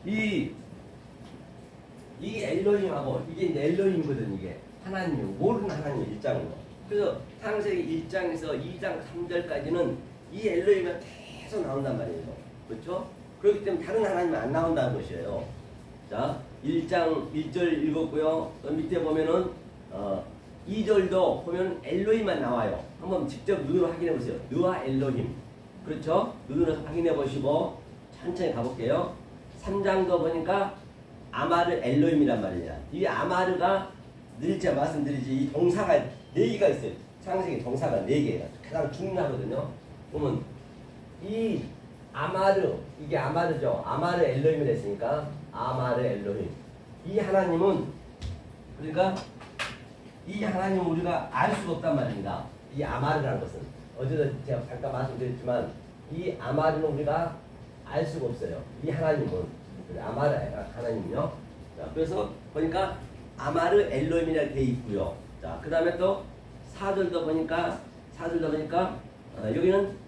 이 엘로힘하고 이게 이제 엘로힘이거든. 이게 하나님, 모르는 하나님 일장으로. 그래서 창세기 1장에서 2장 3절까지는 이 엘로힘이 계속 나온단 말이에요. 그렇죠? 그렇기 때문에 다른 하나님은 안 나온다는 것이에요. 자, 1장 1절 읽었고요. 또 밑에 보면은 2절도 보면 엘로힘만 나와요. 한번 직접 눈으로 확인해 보세요. 느와 엘로힘. 그렇죠? 눈으로 확인해 보시고 천천히 가볼게요. 3장도 보니까 아마르 엘로힘이란 말이야. 이 아마르가 늘 제가 말씀드리지 이 동사가 4개가 있어요. 창세기 동사가 4개가 가장 중요하거든요. 그러면 이 아마르, 이게 아마르죠. 아마르 엘로힘을 했으니까 아마르 엘로힘. 이 하나님은 그러니까 이 하나님은 우리가 알 수가 없단 말입니다. 이 아마르라는 것은 어제도 제가 잠깐 말씀드렸지만 이 아마르는 우리가 알 수가 없어요. 이 하나님은 아마르 하나님은요. 자, 그래서 보니까 아마르 엘로힘이라고 되어 있고요. 자, 그 다음에 또 4절도 보니까 여기는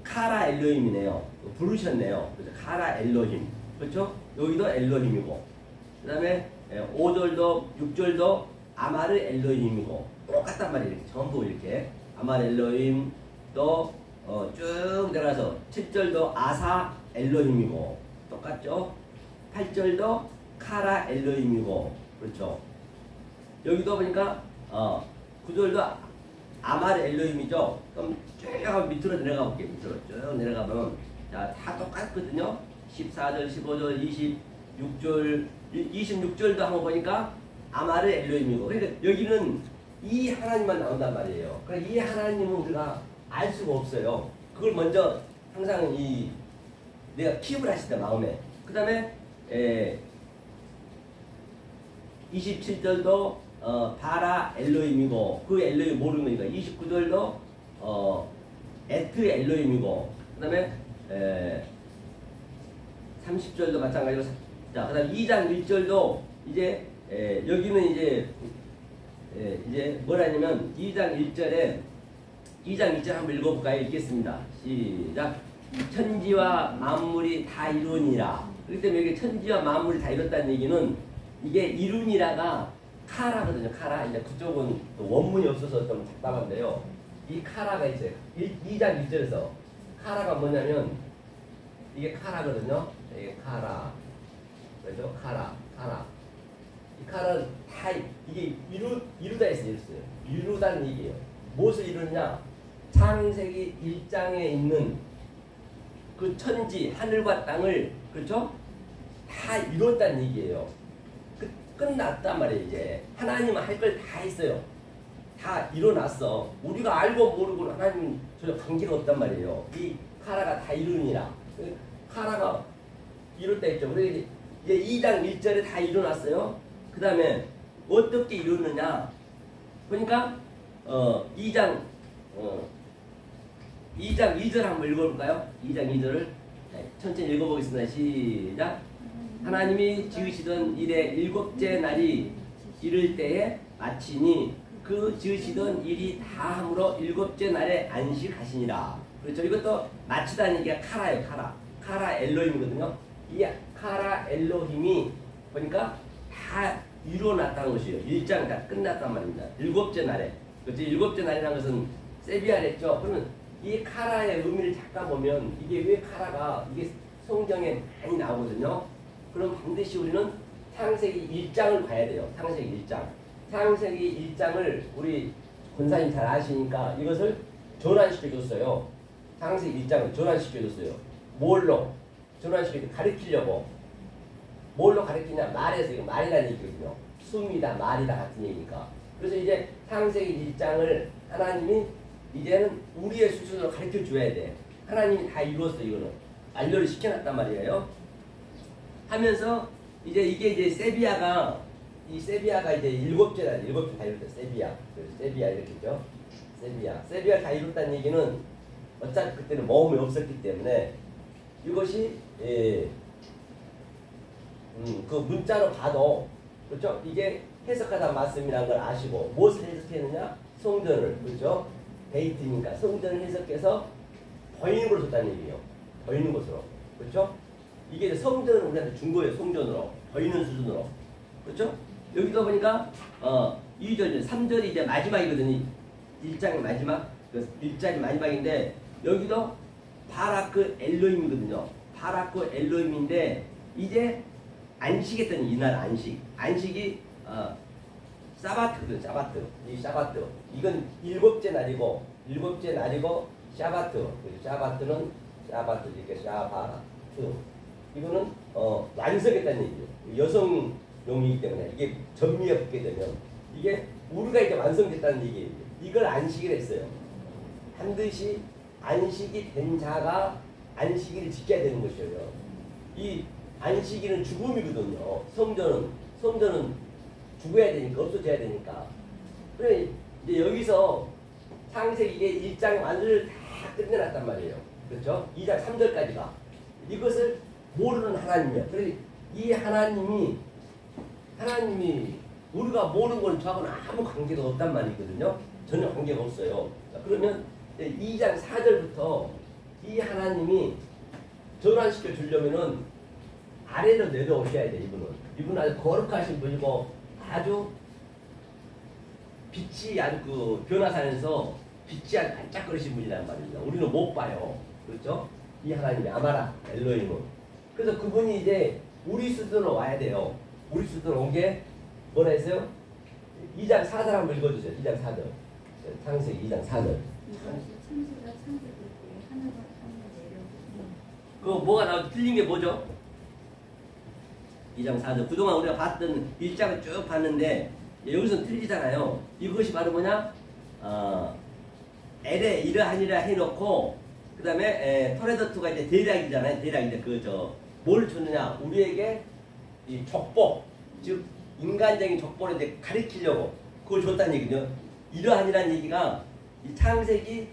카라 엘로힘이네요. 부르셨네요. 그래서 카라 엘로힘. 그렇죠? 여기도 엘로힘이고. 그 다음에 5절도 6절도 아마르 엘로힘이고. 똑같단 말이에요. 이렇게 전부 이렇게. 아마르 엘로힘 또 쭉 내려가서 7절도 아사 엘로힘이고. 똑같죠? 8절도 카라 엘로힘이고. 그렇죠? 여기도 보니까 9절도 아마르 엘로힘이죠. 그럼 쭉 밑으로 내려가 볼게요. 밑으로 쭉 내려가면 자, 다 똑같거든요. 14절, 15절, 26절도 한번 보니까 아마르 엘로힘이고. 그러니까 여기는 이 하나님만 나온단 말이에요. 그러니까 이 하나님은 우리가 알 수가 없어요. 그걸 먼저 항상 내가 킵을 하시다 마음에. 그 다음에 27절도 바라 엘로힘이고 그 엘로힘 모르는 거니까 29절도 에트 엘로힘이고 그 다음에 30절도 마찬가지로 자, 그 다음 2장 1절도 이제 여기는 이제 뭐라냐면 2장 1절 한번 읽어볼까요? 읽겠습니다. 시작. 천지와 만물이 다 이루니라. 그렇기 때문에 여기 천지와 만물이 다 이뤘다는 얘기는 이게 이루니라가 카라거든요. 카라. 이제 그쪽은 원문이 없어서 좀 답답한데요. 이 카라가 있어요. 2장 1절에서 카라가 뭐냐면 이게 카라거든요. 이게 카라. 그래서 카라. 이 카라는 다 이게 이루다 했어요. 이루다는 얘기예요. 무엇을 이루느냐? 창세기 1장에 있는 그 천지, 하늘과 땅을 그렇죠? 다 이뤘다는 얘기예요. 끝났단 말이에요. 이제 하나님은 할 걸 다 했어요. 다 이뤄놨어. 우리가 알고 모르고 하나님 전혀 관계가 없단 말이에요. 이 카라가 다 이루니라. 카라가 이뤘다 했죠. 그래서 이제 2장 1절에 다 이뤄놨어요. 그 다음에 어떻게 이루느냐? 그러니까 2장 2절 한번 읽어볼까요? 2장 2절을 천천히 읽어보겠습니다. 시작. 하나님이 지으시던 일의 일곱째 날이 이를 때에 마치니 그 지으시던 일이 다함으로 일곱째 날에 안식하시니라. 그렇죠? 이것도 마치다는 얘기가 카라예요. 카라 엘로힘이거든요. 이 카라 엘로힘이 보니까 다 이루어놨다는 것이에요. 1장 다 끝났단 말입니다. 일곱째 날에. 그렇죠? 일곱째 날이라는 것은 세비야랬죠. 그러면 이 카라의 의미를 잠깐 보면 이게 왜 카라가 이게 성경에 많이 나오거든요. 그럼 반드시 우리는 창세기 1장을 봐야 돼요. 창세기 1장. 창세기 1장을 우리 권사님 잘 아시니까 이것을 전환시켜줬어요. 창세기 1장을 전환시켜줬어요. 뭘로? 전환시켜서 가르치려고. 뭘로 가르치냐? 말에서 이거 말이라는 얘기거든요. 숨이다, 말이다 같은 얘기니까. 그래서 이제 창세기 1장을 하나님이 이제는 우리의 수준으로 가르쳐 줘야 돼. 하나님이 다 이루었어, 이거는. 완료를 시켜놨단 말이에요. 하면서 이제 이게 이제 세비야가 이제 일곱째 다 이뤘다. 세비야 이렇게죠. 세비야 다 이뤘다는 얘기는 어차피 그때는 모험이 없었기 때문에 이것이 그 문자로 봐도 그렇죠. 이게 해석하다 말씀이라는 걸 아시고 무엇을 해석했느냐? 성전을 그렇죠. 데이트니까 성전을 해석해서 보이는 곳으로 썼다는 얘기예요. 보이는 곳으로 그렇죠. 이게 성전을 우리한테 준 거예요. 성전으로. 더 있는 수준으로. 그렇죠? 여기도 보니까 2절, 3절이 이제 마지막이거든요. 1장의 마지막. 1장이 마지막인데 여기도 바라크 엘로힘이거든요. 바라크 엘로힘인데 이제 안식했더니 이날 안식이 사바트거든요. 사바트. 이 사바트. 이건 일곱째 날이고 샤바트. 샤바트는 샤바트 이렇게 샤바트. 이거는 완성했다는 얘기예요. 여성용이기 때문에 이게 전미에 붙게 되면 이게 우리가 이제 완성됐다는 얘기예요. 이걸 안식을 했어요. 반드시 안식이 된 자가 안식일을 지켜야 되는 것이에요. 이 안식일은 죽음이거든요. 성전은 죽어야 되니까, 없어져야 되니까. 그래 이제 여기서 창세기 이게 1장 완전을 다 끝내놨단 말이에요. 그렇죠? 2장 3절까지가. 이것을 모르는 하나님이에요. 그래서 이 하나님이 우리가 모르는 건 저하고는 아무 관계가 없단 말이거든요. 전혀 관계가 없어요. 그러면 2장 4절부터 이 하나님이 전환시켜 주려면은 아래로 내려오셔야 돼. 이분은 아주 거룩하신 분이고 아주 빛이 아주 그 변화산에서 빛이 아주 반짝거리신 분이란 말입니다. 우리는 못 봐요. 그렇죠? 이 하나님이 아마라 엘로힘은. 그래서 그분이 이제 우리 수준으로 와야 돼요. 우리 수준으로 온 게 뭐라 했어요? 2장 4절 한번 읽어주세요. 2장 4절. 창세기 2장 4절. 그 뭐가 나오죠? 틀린 게 뭐죠? 2장 4절. 그동안 우리가 봤던 1장을 쭉 봤는데 여기서는 틀리잖아요. 이것이 바로 뭐냐? 엘에 이러하니라 해놓고 그 다음에 토레더투가 이제 대략이잖아요. 대략인데 뭘 주느냐? 우리에게 이 족보, 즉 인간적인 족보를 이제 가리키려고 그걸 줬다는 얘기죠. 이러하니라는 얘기가 이 창세기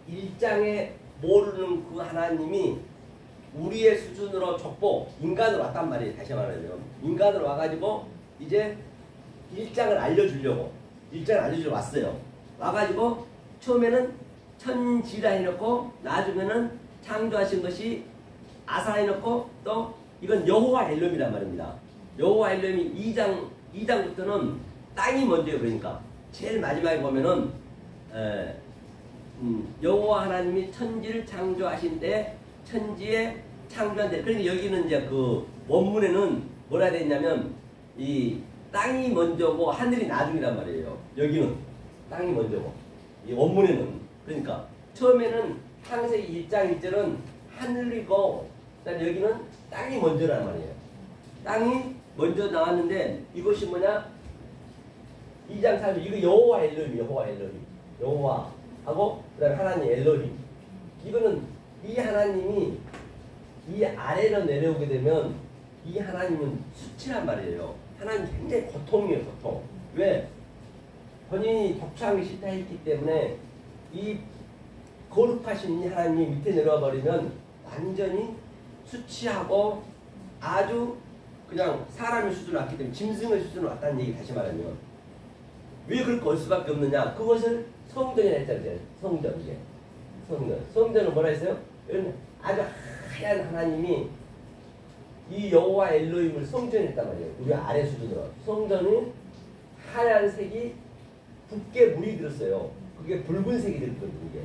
1장에 모르는 그 하나님이 우리의 수준으로 족보, 인간으로 왔단 말이에요. 다시 말하면 인간으로 와가지고 이제 1장을 알려주려고 왔어요. 와가지고 처음에는 천지라 해놓고 나중에는 창조하신 것이 아사 해놓고 또 이건 여호와 엘롬이란 말입니다. 여호와 엘롬이 2장부터는 땅이 먼저예요. 그러니까 제일 마지막에 보면은 여호와 하나님이 천지를 창조하신 때 천지에 창조한 때 그러니까 여기는 이제 그 원문에는 뭐라 되어 있냐면 이 땅이 먼저고 하늘이 나중이란 말이에요. 여기는 땅이 먼저고 이 원문에는 그러니까 처음에는 창세기 1장 1절은 하늘이고 그다음 여기는 땅이 먼저란 말이에요. 땅이 먼저 나왔는데 이것이 뭐냐? 2장 4절 이거 여호와 엘로힘 여호와하고 그다음에 하나님 엘로힘. 이거는 이 하나님이 이 아래로 내려오게 되면 이 하나님은 수치란 말이에요. 하나님 굉장히 고통이에요. 고통. 왜? 본인이 독차하기 싫다 했기 때문에 이 거룩하신 이 하나님이 밑에 내려와 버리면 완전히 수치하고 아주 그냥 사람의 수준으로 왔기 때문에 짐승의 수준으로 왔다는 얘기. 다시 말하면 왜 그렇게 올 수밖에 없느냐? 그것을 성전이라 했잖아요. 성전은 뭐라 했어요? 아주 하얀 하나님이 이 여호와 엘로힘을 성전에 했단 말이에요. 우리 아래 수준으로. 성전은 하얀색이 붉게 물이 들었어요. 그게 붉은색이 들었거든요. 이게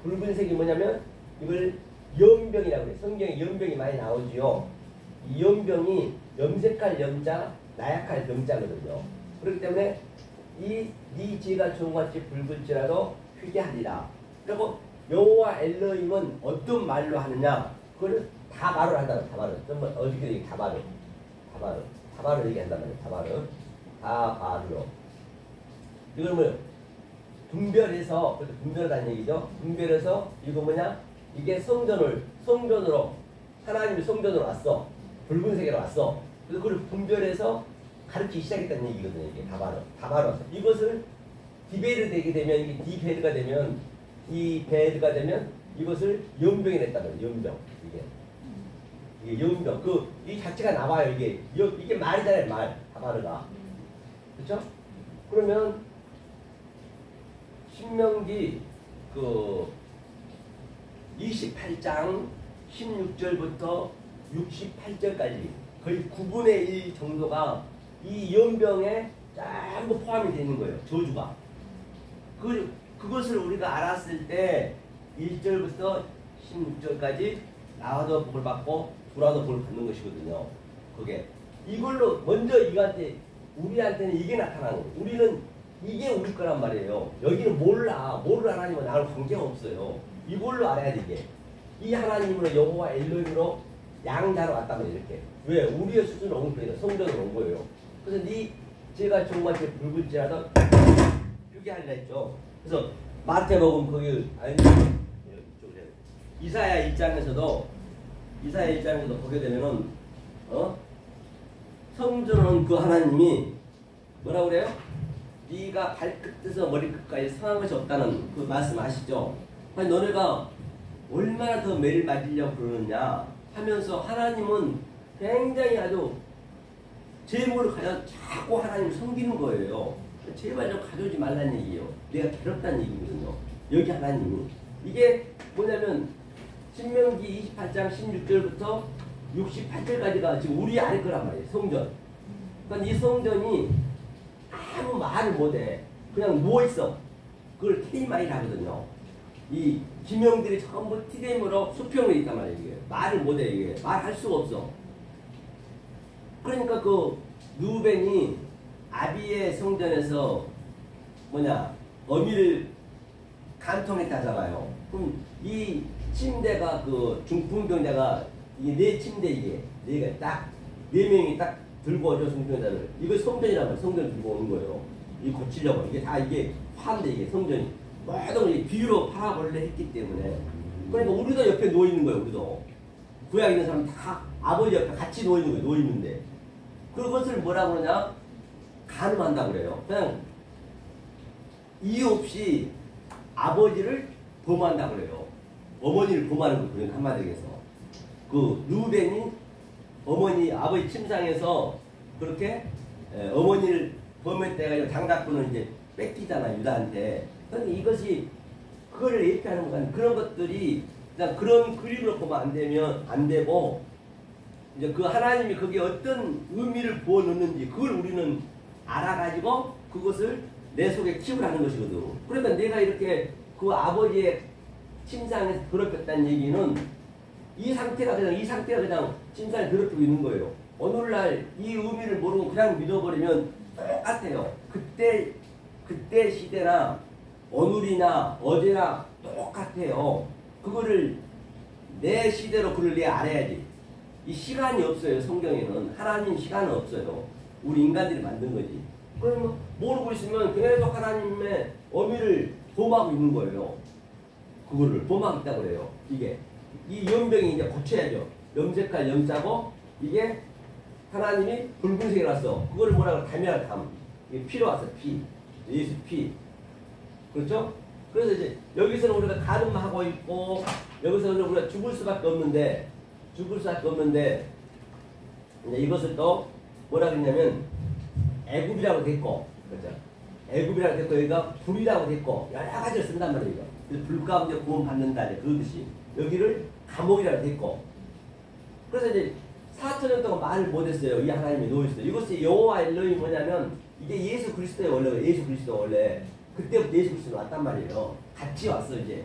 붉은색이 뭐냐면 이걸 염병이라고 해요. 성경에 염병이 많이 나오지요. 이 염병이 염색할 염자, 나약할 병자거든요. 그렇기 때문에 네 죄가 종같이 붉을지라도 회개하리라. 그리고 여호와 엘로힘은 어떤 말로 하느냐? 그걸 다바로 한다고. 다바로. 어떻게 얘기? 다바로 얘기한단 말이에요. 다바로. 이걸 뭐 분별해서 분별하다는 얘기죠. 분별해서 이거 뭐냐? 이게 성전으로 하나님이 성전으로 왔어. 붉은색으로 왔어. 그래서 그걸 분별해서 가르치기 시작했다는 얘기거든요. 이게 다바로. 이것을 디베르 되게 되면 이게 디베르가 되면 이것을 연병이 냈단 말이에요. 연병. 이게 연병. 이 자체가 나와요. 이게 말이잖아요. 말. 다바르가. 그렇죠? 그러면 신명기 28장 16절부터 68절까지 거의 9분의 1 정도가 이 연병에 전부 포함이 되는 거예요. 저주가. 그것을 우리가 알았을 때 1절부터 16절까지 나와도 복을 받고 돌아도 복을 받는 것이거든요. 그게 이걸로 먼저 우리한테는 이게 나타나는 거예요. 우리는 이게 우리 거란 말이에요. 여기는 몰라. 모르는 하나님은 나랑 관계가 없어요. 이걸로 알아야 돼. 이게 이 하나님으로 여호와 엘로힘으로 양자로 왔단 말이에요. 이렇게. 왜? 우리의 수준을 온 거예요. 성전으로 온 거예요. 그래서 제가 정말 제 붉은지라도 이렇게 하려 했죠. 그래서 마태복음 거기 이사야 1장에서도 보게 되면은 성전은 그 하나님이 뭐라고 그래요? 네가 발끝에서 머리끝까지 성한 것이 없다는 그 말씀 아시죠? 아니 너네가 얼마나 더 매를 맞으려고 그러느냐 하면서 하나님은 굉장히 아주 제목을 가져 자꾸 하나님 섬기는 거예요. 제발 좀 가져오지 말라는 얘기예요. 내가 괴롭다는 얘기거든요. 여기 하나님이 이게 뭐냐면 신명기 28장 16절부터 68절까지가 지금 우리 아래 거란 말이에요. 성전. 그러니까 이 성전이 아무 말을 못해. 그냥 누워있어. 그걸 TMI를 하거든요. 이 지명들이 전부 TM으로 수평으로 있단 말이에요. 이게. 말을 못해. 이게. 말할 수가 없어. 그러니까 그 루벤이 아비의 성전에서 어미를 간통했다잖아요. 그럼 이 침대가 그 중풍병자가 이게 네 침대 이게 네가 딱 네 명이 딱 들고 오죠 중풍병자를. 이거 성전이란 말이에요. 성전 들고 오는 거예요. 이 고치려고 이게 다 이게 화인데 이게 성전이 모든 게 비유로 파라볼레 했기 때문에 그러니까 우리도 옆에 누워 있는 거예요. 우리도 구약 있는 사람 다 아버지 옆에 같이 누워 있는 거예요. 누워 있는데 그것을 뭐라고 그러냐 간음한다고 그래요. 그냥 이유 없이 아버지를 범한다고 그래요. 어머니를 범하는 거예요. 한마디로 해서 그 루벤이 아버지 침상에서 그렇게 어머니를 범했다가 장작꾼을 이제 뺏기잖아 유다한테. 그런데 이것이 그거를 예표하는 거니까 그런 것들이 그냥 그런 그림으로 보면 안 되고 이제 그 하나님이 거기에 어떤 의미를 부어 넣는지 그걸 우리는 알아가지고 그것을 내 속에 키우라는 것이거든. 그러니까 내가 이렇게 그 아버지의 침상에서 더럽혔다는 얘기는 이 상태가 그냥 침상에 더럽히고 있는 거예요. 오늘날 이 의미를 모르고 그냥 믿어버리면 똑같아요. 그때 시대나 오늘이나 어제나 똑같아요. 그거를 내 시대로 그걸 알아야지. 이 시간이 없어요. 성경에는 하나님 시간은 없어요. 우리 인간들이 만든 거지. 그러면 모르고 있으면 계속 하나님의 어미를 범하고 있는 거예요. 그거를 범하고 있다고 그래요. 이게 이 연병이 이제 고쳐야죠. 염색할 염자고 이게 하나님이 붉은색이라서 그거를 뭐라고 담이라 담. 이게 피로 왔어. 피. 예수 피. 그렇죠? 그래서 이제 여기서는 우리가 가늠하고 있고 여기서는 우리가 죽을 수밖에 없는데 이제 이것을 또 뭐라 그러냐면 애굽이라고 됐고 그렇죠? 애굽이라고 됐고 여기가 불이라고 됐고 여러 가지를 쓴단 말이에요. 그래서 불 가운데 구원 받는다 그 뜻이 여기를 감옥이라고 됐고 그래서 이제 4,000년 동안 말을 못했어요. 이 하나님이 놓였어요. 이것이 여호와 엘로힘이 뭐냐면 이게 예수 그리스도의 원래가 예수 그리스도 원래 그때부터 예수 그리스도 왔단 말이에요. 같이 왔어 이제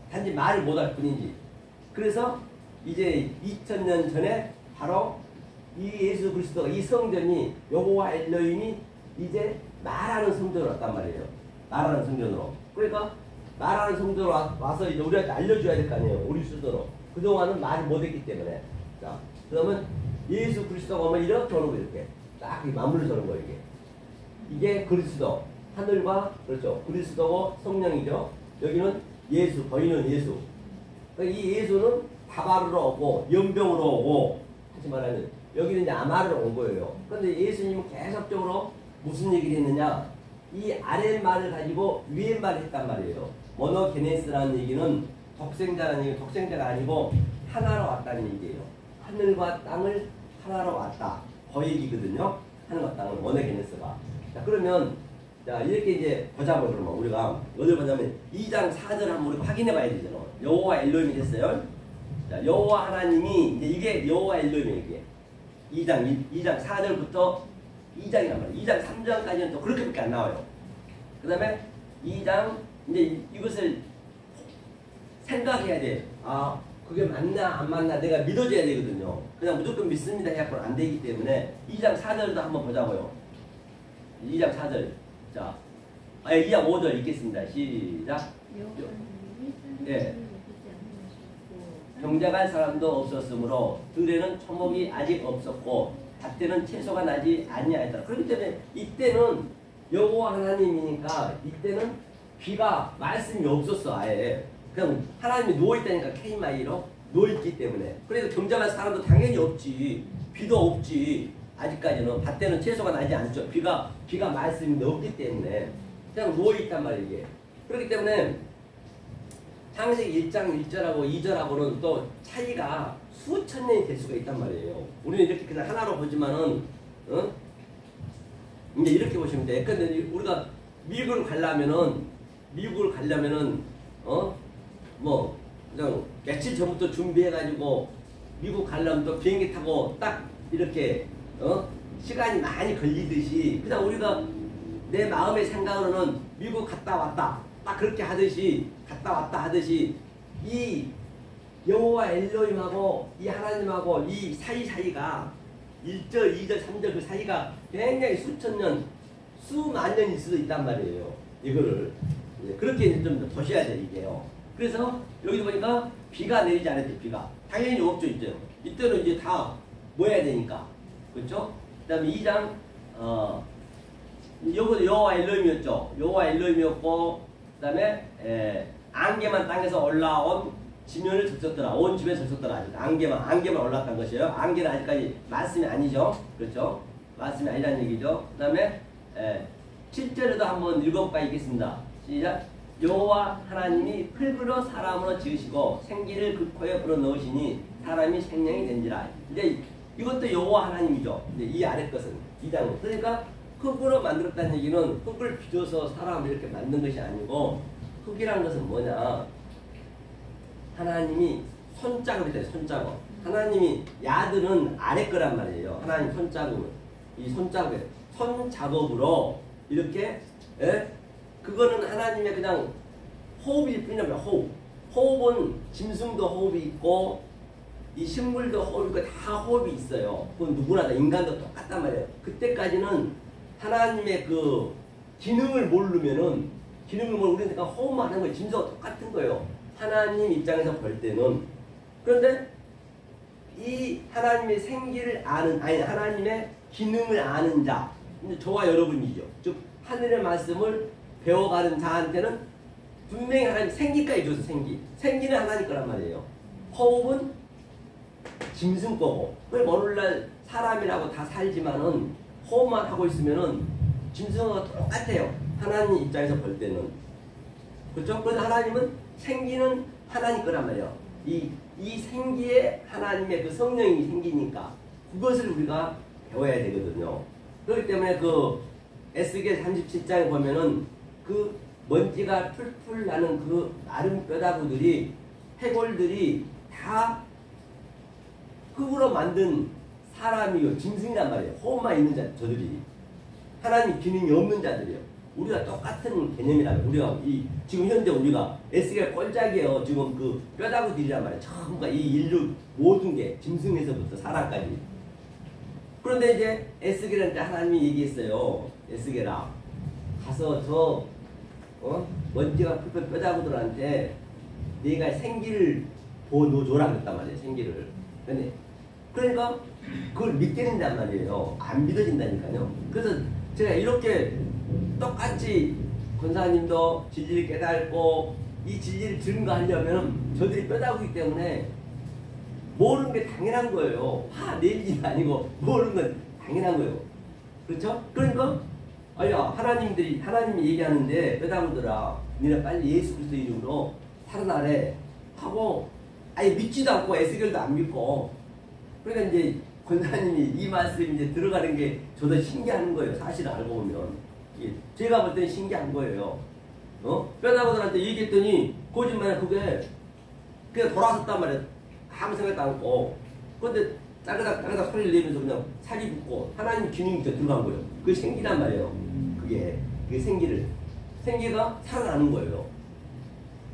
단지 말을 못할 뿐이지. 그래서 이제 2000년 전에 바로 이 예수 그리스도가 이 성전이 여호와 엘로힘이 이제 말하는 성전으로 왔단 말이에요. 말하는 성전으로. 그러니까 말하는 성전으로 와서 이제 우리한테 알려줘야 될 거 아니에요. 우리 수도로. 그동안은 말을 못했기 때문에. 자, 그러면 예수 그리스도가 오면 이렇게 오는 거예요. 이렇게 딱 맞물려서 오는 거예요. 이게 그리스도. 하늘과 그렇죠. 그리스도고 성령이죠. 여기는 예수, 거인은 예수. 그러니까 이 예수는 다바르로 오고 연병으로 오고 하지만 여기는 이제 아마르로 온 거예요. 그런데 예수님은 계속적으로 무슨 얘기를 했느냐? 이 아랫말을 가지고 위에말을 했단 말이에요. 모노게네스라는 얘기는 독생자라는 얘기, 독생자가 아니고 하나로 왔다는 얘기예요. 하늘과 땅을 하나로 왔다. 그 얘기거든요. 하늘과 땅을 모노게네스가. 자, 그러면 자, 이렇게 이제 보자고 그러면 우리가 어딜 보자면 2장 4절 한번 우리 확인해 봐야 되잖아. 여호와 엘로힘이 됐어요. 자, 여호와 하나님이 이제 이게 여호와 엘로힘이에요. 이게 2장 4절부터 2장이란 말이에요. 2장 3장까지는 또 그렇게밖에 안 나와요. 그 다음에 2장 이제 이것을 생각해야 돼. 아, 그게 맞나 안 맞나 내가 믿어줘야 되거든요. 그냥 무조건 믿습니다 해갖고는 안 되기 때문에 2장 4절도 한번 보자고요. 2장 4절. 자, 2장 5절 읽겠습니다. 시작. 예. 경작할 사람도 없었으므로 들에는 초목이 아직 없었고 밭에는 채소가 나지 아니하였다. 그렇기 때문에 이때는 여호와 하나님이니까 이때는 비가 말씀이 없었어. 아예 그냥 하나님이 누워있다니까 케이마이로 누워있기 때문에. 그래서 경작할 사람도 당연히 없지. 비도 없지. 아직까지는 밭에는 채소가 나지 않죠. 비가 말씀이 없기 때문에 그냥 누워있단 말이에요. 이게. 그렇기 때문에 창세기 1장 1절하고 2절하고는 또 차이가 수천 년이 될 수가 있단 말이에요. 우리는 이렇게 그냥 하나로 보지만은, 이제 이렇게 보시면 돼. 근데 우리가 미국을 가려면은, 뭐, 그냥 며칠 전부터 준비해가지고 미국 가려면 또 비행기 타고 딱 이렇게, 시간이 많이 걸리듯이, 그냥 우리가 내 마음의 생각으로는 미국 갔다 왔다. 딱 그렇게 하듯이 갔다 왔다 하듯이 이 여호와 엘로힘하고 이 하나님하고 이 사이가 1절, 2절, 3절 그 사이가 굉장히 수천 년, 수만 년일 수도 있단 말이에요. 이거를 그렇게 좀 보셔야 돼요. 이게요. 그래서 여기도 보니까 비가 내리지 않았대. 비가 당연히 없죠. 이때는 이제 다 뭐 해야 되니까. 그렇죠? 그 다음에 2장 여기도 여호와 엘로힘이었죠. 여호와 엘로힘이었고 그 다음에 안개만 땅에서 올라온 지면을 적셨더라. 온 지면을 적셨더라. 안개만 올라왔다는 것이에요. 안개는 아직까지 말씀이 아니죠. 그렇죠? 말씀이 아니라는 얘기죠. 그 다음에 7절에도 한번 읽어볼까 있겠습니다. 시작. 여호와 하나님이 흙으로 사람으로 지으시고 생기를 그 코에 불어넣으시니 사람이 생명이 된지라. 이제 이것도 여호와 하나님이죠. 이제 이 아래 것은 2장은. 그러니까 흙으로 만들었다는 얘기는 흙을 빚어서 사람을 이렇게 만든 것이 아니고 흙이라는 것은 뭐냐. 하나님이 손자국이 돼요. 손자국. 하나님이 야들은 아래 거란 말이에요. 하나님 손자국은. 이 손자국으로 이렇게 그거는 하나님의 그냥 호흡일 뿐이라면 호흡. 호흡은 짐승도 호흡이 있고 이 식물도 호흡이 있고 다 호흡이 있어요. 그건 누구나 다 인간도 똑같단 말이에요. 그때까지는 하나님의 그 기능을 모르면은 우리는 그냥 호흡만 하는 거예요. 짐승과 똑같은 거예요. 하나님 입장에서 볼 때는. 그런데 이 하나님의 생기를 아는 하나님의 기능을 아는 자, 저와 여러분이죠. 즉 하늘의 말씀을 배워가는 자한테는 분명히 하나님 생기까지 줘서 생기는 하나님 거란 말이에요. 호흡은 짐승 거고. 오늘날 사람이라고 다 살지만은 호흡만 하고 있으면은 짐승과 똑같아요. 하나님 입장에서 볼 때는. 그렇죠? 그래서 하나님은 생기는 하나님 거란 말이에요. 이 생기에 하나님의 그 성령이 생기니까 그것을 우리가 배워야 되거든요. 그렇기 때문에 그 에스겔 37장에 보면은 그 먼지가 풀풀 나는 그 마른 뼈다구들이 해골들이 다 흙으로 만든 사람이요 짐승이란 말이에요. 호흡만 있는 자 저들이 하나님 기능이 없는 자들이에요. 우리가 똑같은 개념이라면 우리가 지금 현재 우리가 에스겔 꼴짝이에요. 지금 그 뼈다구들이란 말이에요. 전부가 이 인류 모든 게 짐승에서부터 사람까지. 그런데 이제 에스겔한테 하나님이 얘기했어요. 에스겔아 가서 저 먼지가 풀풀 뼈다구들한테 네가 생기를 보여줘라 그랬단 말이에요. 생기를. 그러니까 그걸 믿게 된단 말이에요. 안 믿어진다니까요. 그래서 제가 이렇게 똑같이 권사님도 진리를 깨닫고 이 진리를 증거하려면 저들이 뼈다구이기 때문에 모르는 게 당연한 거예요. 화 내리는 게 아니고 모르는 건 당연한 거예요. 그렇죠? 그러니까 하나님이 얘기하는데 뼈다구들아 니네 빨리 예수 그리스도 이름으로 살아나래 하고 아예 믿지도 않고 에스겔도 안 믿고 그러니까 이제 권사님이 이 말씀이 이제 들어가는 게 저도 신기한 거예요. 사실을 알고 보면. 제가 볼 때는 신기한 거예요. 뼈다구들한테 얘기했더니 거짓말에 그게 돌아섰단 말이에요. 아무 생각도 않고 그런데 따그닥 소리를 내면서 그냥 살이 붙고 하나님 기능이 더 들어간 거예요. 그게 생기란 말이에요. 그게 생기가 살아나는 거예요.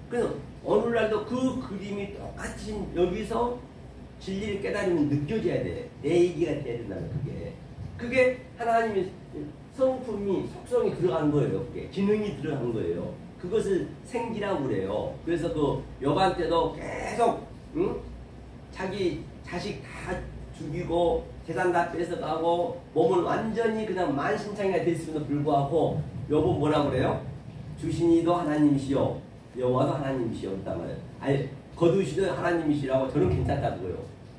그래서 오늘날도 그 그림이 똑같이 여기서 진리를 깨달으면 느껴져야 돼. 내 얘기가 돼야 된다는 그게 하나님의 성품이 속성이 들어가는 거예요. 그게 기능이 들어가는 거예요. 그것을 생기라고 그래요. 그래서 그 여반때도 계속 자기 자식 다 죽이고 재산 다 뺏어가고 몸은 완전히 그냥 만신창이가 됐음에도 불구하고 여보 뭐라 그래요? 주신이도 하나님이시요 여호와도 하나님이시요 그랬단 말이에요. 아니 거두시도 하나님이시라고 저는 괜찮다고요.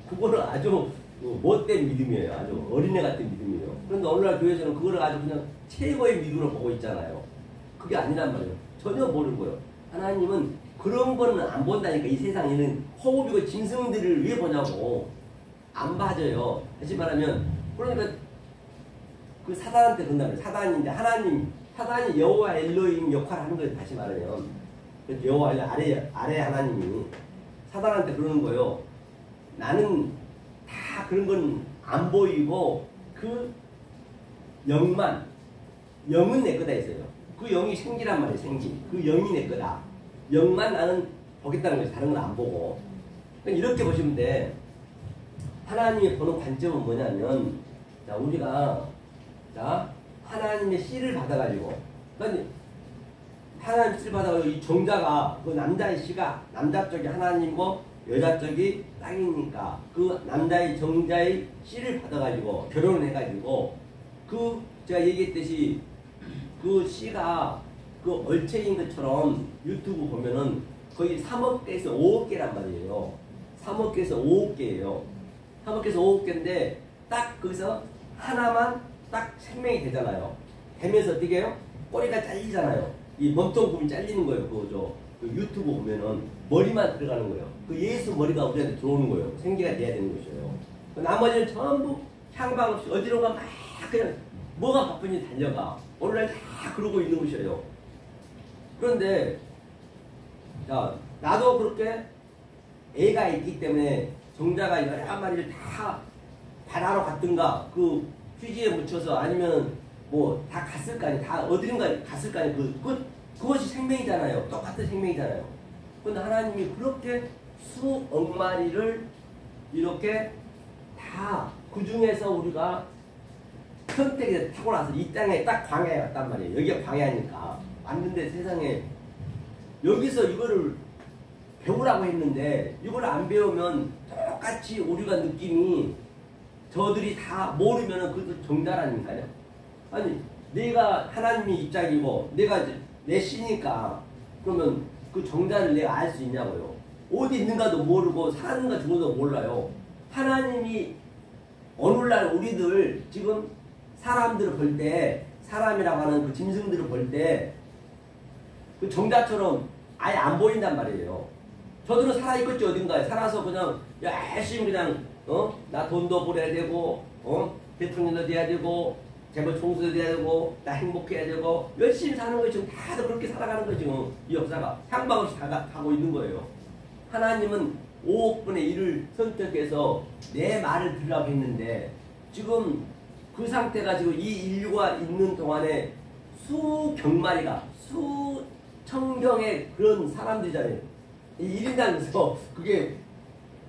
그거는 아주 못된 믿음이에요. 아주 어린애 같은 믿음이에요. 그런데 오늘날 교회에서는 그거를 아주 그냥 최고의 믿음으로 보고 있잖아요. 그게 아니란 말이에요. 전혀 모르고요. 하나님은 그런 거는 안 본다니까. 이 세상에는 호흡이고 짐승들을 왜 보냐고. 안 봐줘요. 다시 말하면 그러니까 그 사단한테 그런다면 사단인데 사단이 여호와 엘로힘 역할을 하는 거예요. 다시 말하면 여호와 아래 하나님이 사단한테 그러는 거예요. 나는 다 그런 건 안 보이고 그 영은 내 거다 했어요. 그 영이 생기란 말이에요. 그 영이 내 거다. 영만 나는 보겠다는 거예요. 다른 건 안 보고. 그러니까 이렇게 보시면 돼. 하나님이 보는 관점은 뭐냐면, 자, 우리가, 자, 하나님의 씨를 받아가지고, 그러니까 하나님의 씨를 받아가지고 이 정자가, 그 남자의 씨가 남자 쪽이 하나님이고 여자 쪽이 땅이니까 그 남자의 정자의 씨를 받아가지고 결혼을 해가지고 그 제가 얘기했듯이 그 씨가 그 얼체인 것처럼 유튜브 보면은 거의 3억 개에서 5억 개란 말이에요. 3억 개에서 5억 개예요. 3억 개에서 5억 개인데 딱 거기서 하나만 딱 생명이 되잖아요. 되면서 어떻게 해요? 꼬리가 잘리잖아요. 이 몸통 부분이 잘리는 거예요. 그 유튜브 보면은 머리만 들어가는 거예요. 그 예수 머리가 우리한테 들어오는 거예요. 생기가 돼야 되는 것이에요. 나머지는 전부 향방 없이 어디론가 막 그냥 뭐가 바쁜지 달려가. 오늘날 다 그러고 있는 것이에요. 그런데 자, 나도 그렇게 애가 있기 때문에 정자가 여러 마리를 다 바다로 갔든가 그 휴지에 묻혀서 아니면 뭐 다 갔을 거 아니에요. 다 어디론가 갔을 거 아니에요. 그것이 생명이잖아요. 똑같은 생명이잖아요. 그런데 하나님이 그렇게 수억 마리를 이렇게 다 그 중에서 우리가 선택에 타고나서 이 땅에 딱 광야에 왔단 말이에요. 여기가 광야니까 왔는데 세상에 여기서 이거를 배우라고 했는데 이걸 안 배우면 똑같이 우리가 느낌이 저들이 다 모르면은 그것도 정답라니까요. 아니 내가 하나님이 입장이고 내가 내 씨니까 그러면 그 정답을 내가 알 수 있냐고요. 어디 있는가도 모르고 사는가 죽어도 몰라요. 하나님이 오늘날 우리들 지금 사람들을 볼 때 사람이라고 하는 그 짐승들을 볼 때 그 정자처럼 아예 안 보인단 말이에요. 저들은 살아있겠지 어딘가에. 살아서 그냥 열심히 그냥 나 돈도 벌어야 되고 대통령도 돼야 되고 재벌 총수도 돼야 되고 나 행복해야 되고 열심히 사는 거예요. 지금 다들 그렇게 살아가는 거예요. 지금 이 역사가 향방 없이 다 가고 있는 거예요. 하나님은 5억 분의 1을 선택해서 내 말을 들으라고 했는데 지금 그 상태가 지금 이 인류가 있는 동안에 수경마리가 수천경의 그런 사람들이잖아요. 이 1인당에서 그게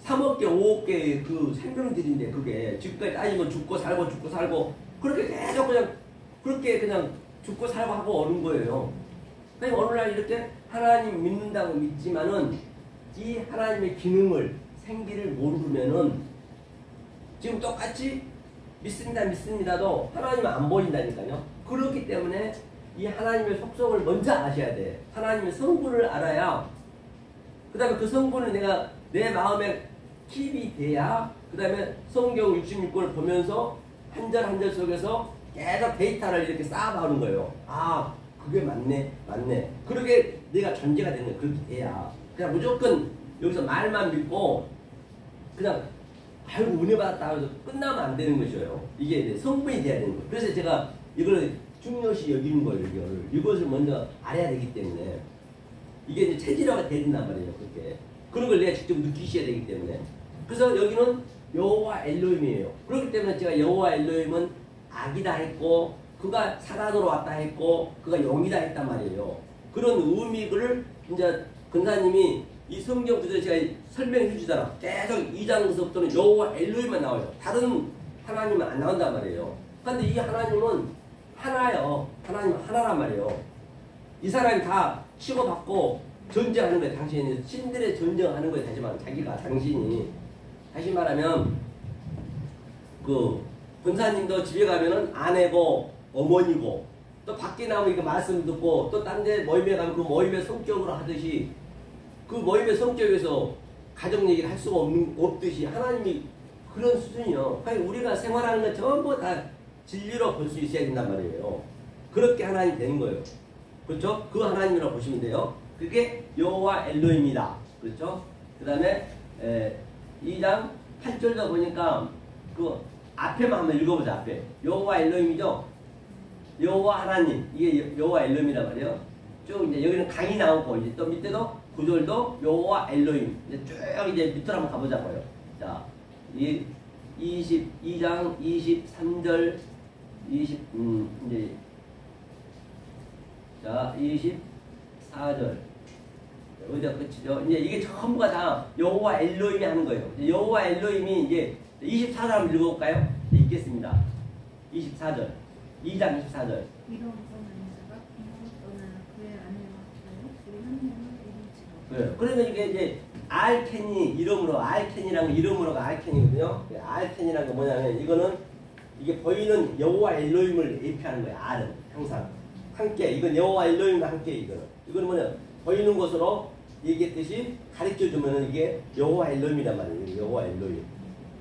3억 개, 5억 개의 그 생명들인데 그게 지금까지 따지면 죽고 살고 그렇게 계속 그냥 그렇게 그냥 죽고 살고 하고 오는 거예요. 그러니까 오늘날 이렇게 하나님 믿는다고 믿지만은 이 하나님의 기능을 생기를 모르면은 지금 똑같이 믿습니다도 하나님은 안 보인다니까요. 그렇기 때문에 이 하나님의 속성을 먼저 아셔야 돼. 하나님의 성분을 알아야 그 다음에 그 성분을 내가 내 마음에 킵이 돼야 그 다음에 성경 66권을 보면서 한 절 한 절 속에서 계속 데이터를 이렇게 쌓아가는 거예요. 아 그게 맞네. 그렇게 내가 전제가 되는 거예요. 그렇게 돼야. 그냥 무조건 여기서 말만 믿고 그냥 아이고 은혜 받았다 해서 끝나면 안 되는 것이에요. 이게 성분이 돼야 되는 거예요. 그래서 제가 이걸 중요시 여기는 거예요. 이것을 먼저 알아야 되기 때문에 이게 이제 체질화가 돼야 된단 말이에요. 그렇게 그런 걸 내가 직접 느끼셔야 되기 때문에 그래서 여기는 여호와 엘로힘이에요. 그렇기 때문에 제가 여호와 엘로힘은 악이다 했고 그가 사단으로 왔다 했고 그가 영이다 했단 말이에요. 그런 의미를 이제 근사님이 이 성경 구절에 제가 설명해 주잖아. 계속 2장부터는 여호와 엘로힘만 나와요. 다른 하나님은 안 나온단 말이에요. 그런데 이 하나님은 하나예요. 하나님은 하나란 말이에요. 이 사람이 다 치고받고 전쟁하는 거예요. 당신이 신들의 전쟁하는 거예요. 하지만 자기가 당신이 다시 말하면 그 권사님도 집에 가면은 아내고 어머니고 또 밖에 나오면 이거 말씀 듣고 또 딴 데 모임에 가면 그 모임의 성격으로 하듯이 그 모임의 성격에서 가정 얘기를 할 수가 없듯이 하나님이 그런 수준이요. 그러니까 우리가 생활하는 것 전부 다 진리로 볼 수 있어야 된단 말이에요. 그렇게 하나님 되는 거예요. 그렇죠? 그 하나님이라고 보시면 돼요. 그게 여호와 엘로힘이다. 그렇죠? 그 다음에 2장 8절도 보니까 그 앞에만 한번 읽어보자. 앞에 여호와 엘로힘이죠. 여호와 하나님, 이게 여호와 엘로힘이란 말이에요. 쭉 이제 여기는 강이 나오고 이제 또 밑에도 구절도 여호와 엘로힘. 이제 쭉 이제 밑으로 한번 가보자고요. 자, 이 22장 23절 20 이제 자 24절 어디가 끝이죠? 이제 이게 전부가 다 여호와 엘로힘이 하는 거예요. 여호와 엘로힘이 이제 24절 한번 읽어볼까요? 네, 읽겠습니다. 24절 2장 24절 네, 그러면 이게 이제 알켄이 이름으로 알켄이라는 이름으로가 알켄이거든요. 알켄이라는 게 뭐냐면 이거는 이게 보이는 여호와 엘로힘을 예표하는 거예요. 알은 항상 함께 이건 여호와 엘로힘과 함께 이거는 뭐냐 보이는 것으로 얘기했듯이 가르쳐 주면은 이게 여호와 엘로힘이란 말이에요. 여호와 엘로힘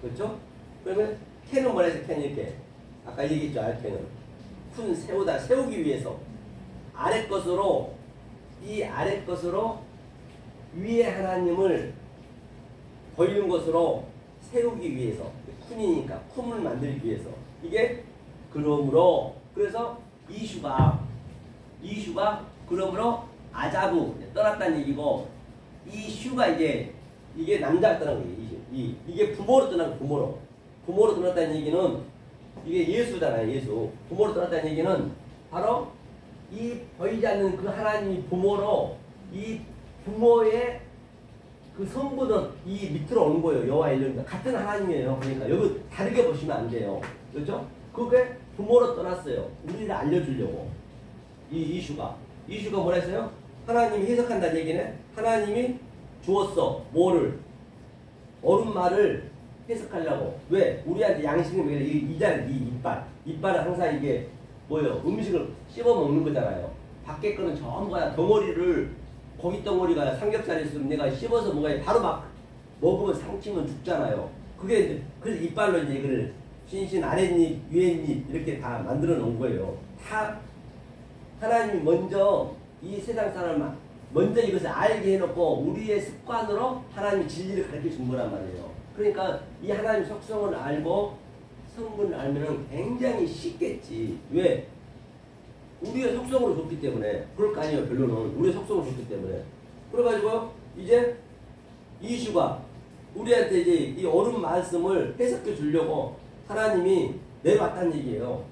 그렇죠? 그러면 캔은 뭐라 해서 캔 이렇게 아까 얘기했죠. 알켄은 큰 세우다 세우기 위해서 아래 것으로 이 아래 것으로 위에 하나님을 보이는 것으로 세우기 위해서 쿤이니까 쿰을 만들기 위해서 이게 그러므로 그래서 이슈가 그러므로 아자부 떠났다는 얘기고 이슈가 이제 이게 남자가 떠난 거예요. 이게 부모로 떠난 거예요. 부모로 떠났다는 얘기는 이게 예수잖아요. 예수 부모로 떠났다는 얘기는 바로 이 보이지 않는 그 하나님이 부모로 이 부모의 그 성분은 이 밑으로 오는 거예요. 여호와 엘로힘 같은 하나님이에요. 그러니까 여기 다르게 보시면 안 돼요. 그렇죠? 그게 부모로 떠났어요. 우리를 알려주려고 이슈가 뭐라 했어요? 하나님이 해석한다는 얘기는 하나님이 주었어. 뭐를 옳은 말을 해석하려고. 왜? 우리한테 양식이 뭐냐 이 이빨은 항상 이게 뭐예요? 음식을 씹어 먹는 거잖아요. 밖에 거는 전부 다 덩어리를 고기 덩어리가 삼겹살이 있으면 내가 씹어서 먹어야 바로 막 먹으면 상치면 죽잖아요. 그게 이제 그래서 이빨로 이제 이걸 신신 아랫입 위에입 이렇게 다 만들어 놓은 거예요. 다 하나님이 먼저 이 세상 사람을 먼저 이것을 알게 해놓고 우리의 습관으로 하나님이 진리를 가르쳐 준 거란 말이에요. 그러니까 이 하나님 속성을 알고 성분을 알면은 굉장히 쉽겠지. 왜? 우리의 속성으로 줬기 때문에. 그럴 거 아니에요. 별로는 우리의 속성으로 줬기 때문에. 그래가지고 이제 이슈가 우리한테 이제 이 옳은 말씀을 해석해 주려고 하나님이 내려왔다는 얘기예요.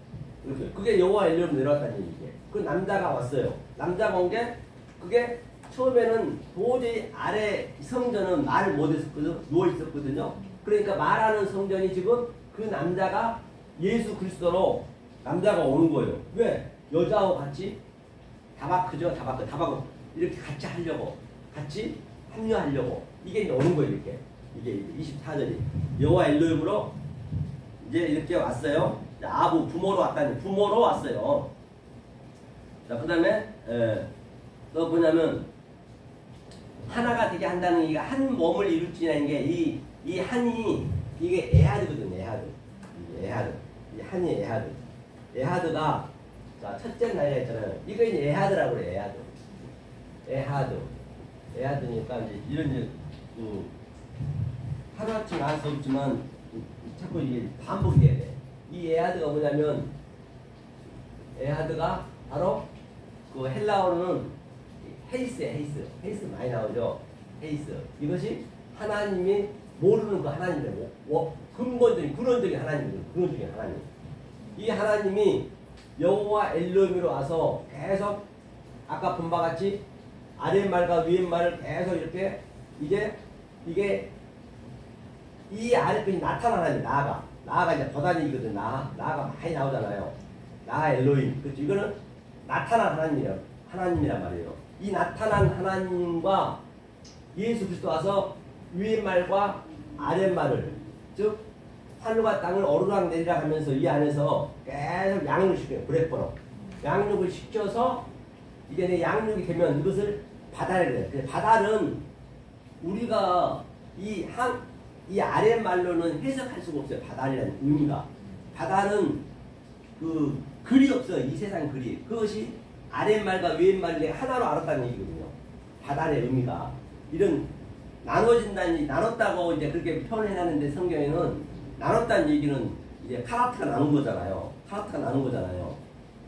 이렇게. 그게 여호와 엘로힘 내려왔다는 얘기예요. 그 남자가 왔어요. 남자가 온 게 그게 처음에는 도저히 아래 성전은 말을 못했었거든. 누워있었거든요. 그러니까 말하는 성전이 지금 그 남자가 예수 그리스도로 남자가 오는 거예요. 왜? 여자하고 같이 다바크죠. 다바크 이렇게 같이 하려고 같이 합류하려고 이게 이제 오는 거예요. 이게 24절이 여호와 엘로힘으로 이제 이렇게 왔어요. 아부 부모로 왔다니 부모로 왔어요. 자 그다음에 또 뭐냐면 하나가 되게 한다는 게 한 몸을 이루지라는 게 이 한이 이게 에하드거든요. 에하드 이 한이 에하드가 자 첫째 날이라 했잖아요. 이거 이제 에하드라고 그래요. 에하드니까 이제 이런 이제 하루아침 알 수 없지만 자꾸 이게 반복이 돼야 돼. 이 에하드가 뭐냐면 에하드가 바로 그 헬라어로는 헤이스 많이 나오죠. 헤이스 이것이 하나님이 모르는 그 하나님이에요. 근본적인 근원적인 하나님이에요. 근원적인 하나님. 이 하나님이 여호와 엘로힘으로 와서 계속 아까 본 바와 같이 아랫말과 위에말을 계속 이렇게 이제 이게 이 아랫말이 나타나는 나아가 이제 버다니거든. 나아가 많이 나오잖아요. 나아 엘로힘. 그렇죠. 이거는 나타난 하나님이란 말이에요. 이 나타난 하나님과 예수 그리스도 와서 위에말과 아랫말을 즉 하늘과 땅을 오르락 내리락 하면서 이 안에서 계속 양육을 시켜요. 브레퍼로 양육을 시켜서 이게 내 양육이 되면 이것을 바다를 해요. 바다는 우리가 이 아랫말로는 해석할 수가 없어요. 바다라는 의미가. 바다는 그 글이 없어요. 이 세상 글이. 그것이 아랫말과 위에말을 하나로 알았다는 얘기거든요. 바다의 의미가. 이런 나눴다고 이제 그렇게 표현해놨는데 성경에는 나눴다는 얘기는 이제 카라트가 나눈 거잖아요. 카라트가 나눈 거잖아요.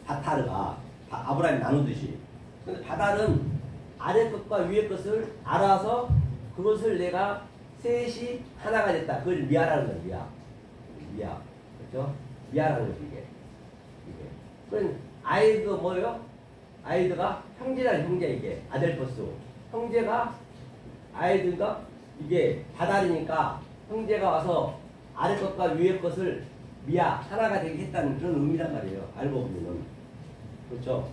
바타르가 아브라함이 나누듯이. 근데 바다는 아래 것과 위에 것을 알아서 그것을 내가 셋이 하나가 됐다. 그걸 미아라는 거예요. 미아. 그렇죠? 미아라는 거지 이게. 그럼 아이도 뭐예요? 아이드가 형제란 형제 이게 아델포스. 형제가 아이들과 이게 바다리니까 형제가 와서 아래 것과 위에 것을 미아 하나가 되게 했다는 그런 의미란 말이에요. 알고 보면은. 그렇죠?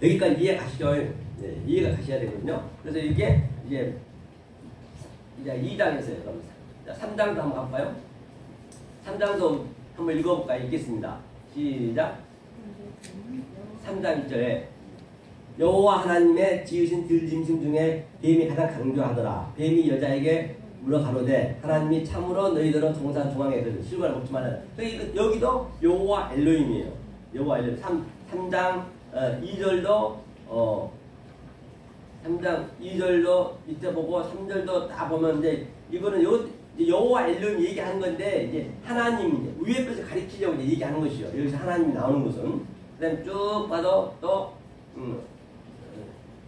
여기까지 이해 가시죠? 네, 이해가 가셔야 되거든요. 그래서 이게 이제 2장에서요. 그럼 3장도 한번 가볼까요? 3장도 한번 읽어볼까요? 읽겠습니다. 시작. 3장 1절에 여호와 하나님의 지으신 들짐승 중에 뱀이 가장 강조하더라. 뱀이 여자에게 물어 가로되 하나님이 참으로 너희들은 동산 중앙에 실과를 먹지만 여기도 여호와 엘로힘이에요. 여호와 엘로힘 3장 2절도 3장 2절도 이때 보고 3절도 다 보면 이제 이거는 여호와 엘로힘 얘기하는 건데 이제 하나님 위에 것을 가리키려고 이제 얘기하는 것이요. 여기서 하나님이 나오는 것은 그다음 쭉 봐도 또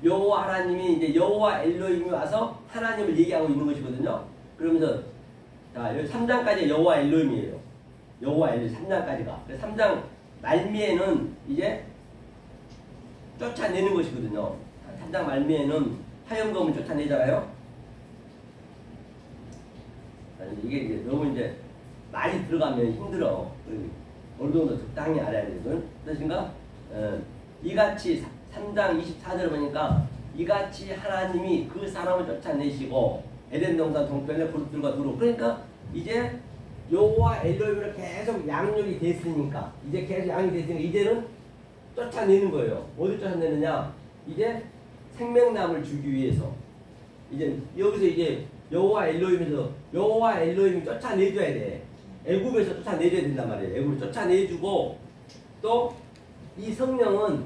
여호와 하나님이 이제 여호와 엘로힘이 와서 하나님을 얘기하고 있는 것이거든요. 그러면서 자 여기 3장까지 여호와 엘로힘이에요. 여호와 엘로힘 3장까지가. 그래서 3장 말미에는 이제 쫓아내는 것이거든요. 3장 말미에는 화염검을 쫓아내잖아요. 이게 이제 너무 이제 많이 들어가면 힘들어. 어느 정도 적당히 알아야 되거든. 그러니까 이같이 3장 24절 보니까 이같이 하나님이 그 사람을 쫓아내시고 에덴 동산 동편에 그룹들과 두루. 그러니까 이제 여호와 엘로힘으로 계속 양육이 됐으니까 이제 계속 양육이 됐으니까 이제는 쫓아내는 거예요. 어디 쫓아내느냐? 이제 생명나무를 주기 위해서 이제 여기서 이제 여호와 엘로힘에서 여호와 엘로힘이 쫓아내줘야 돼. 애굽에서 쫓아내줘야 된단 말이에요. 애굽을 쫓아내주고 또 이 성령은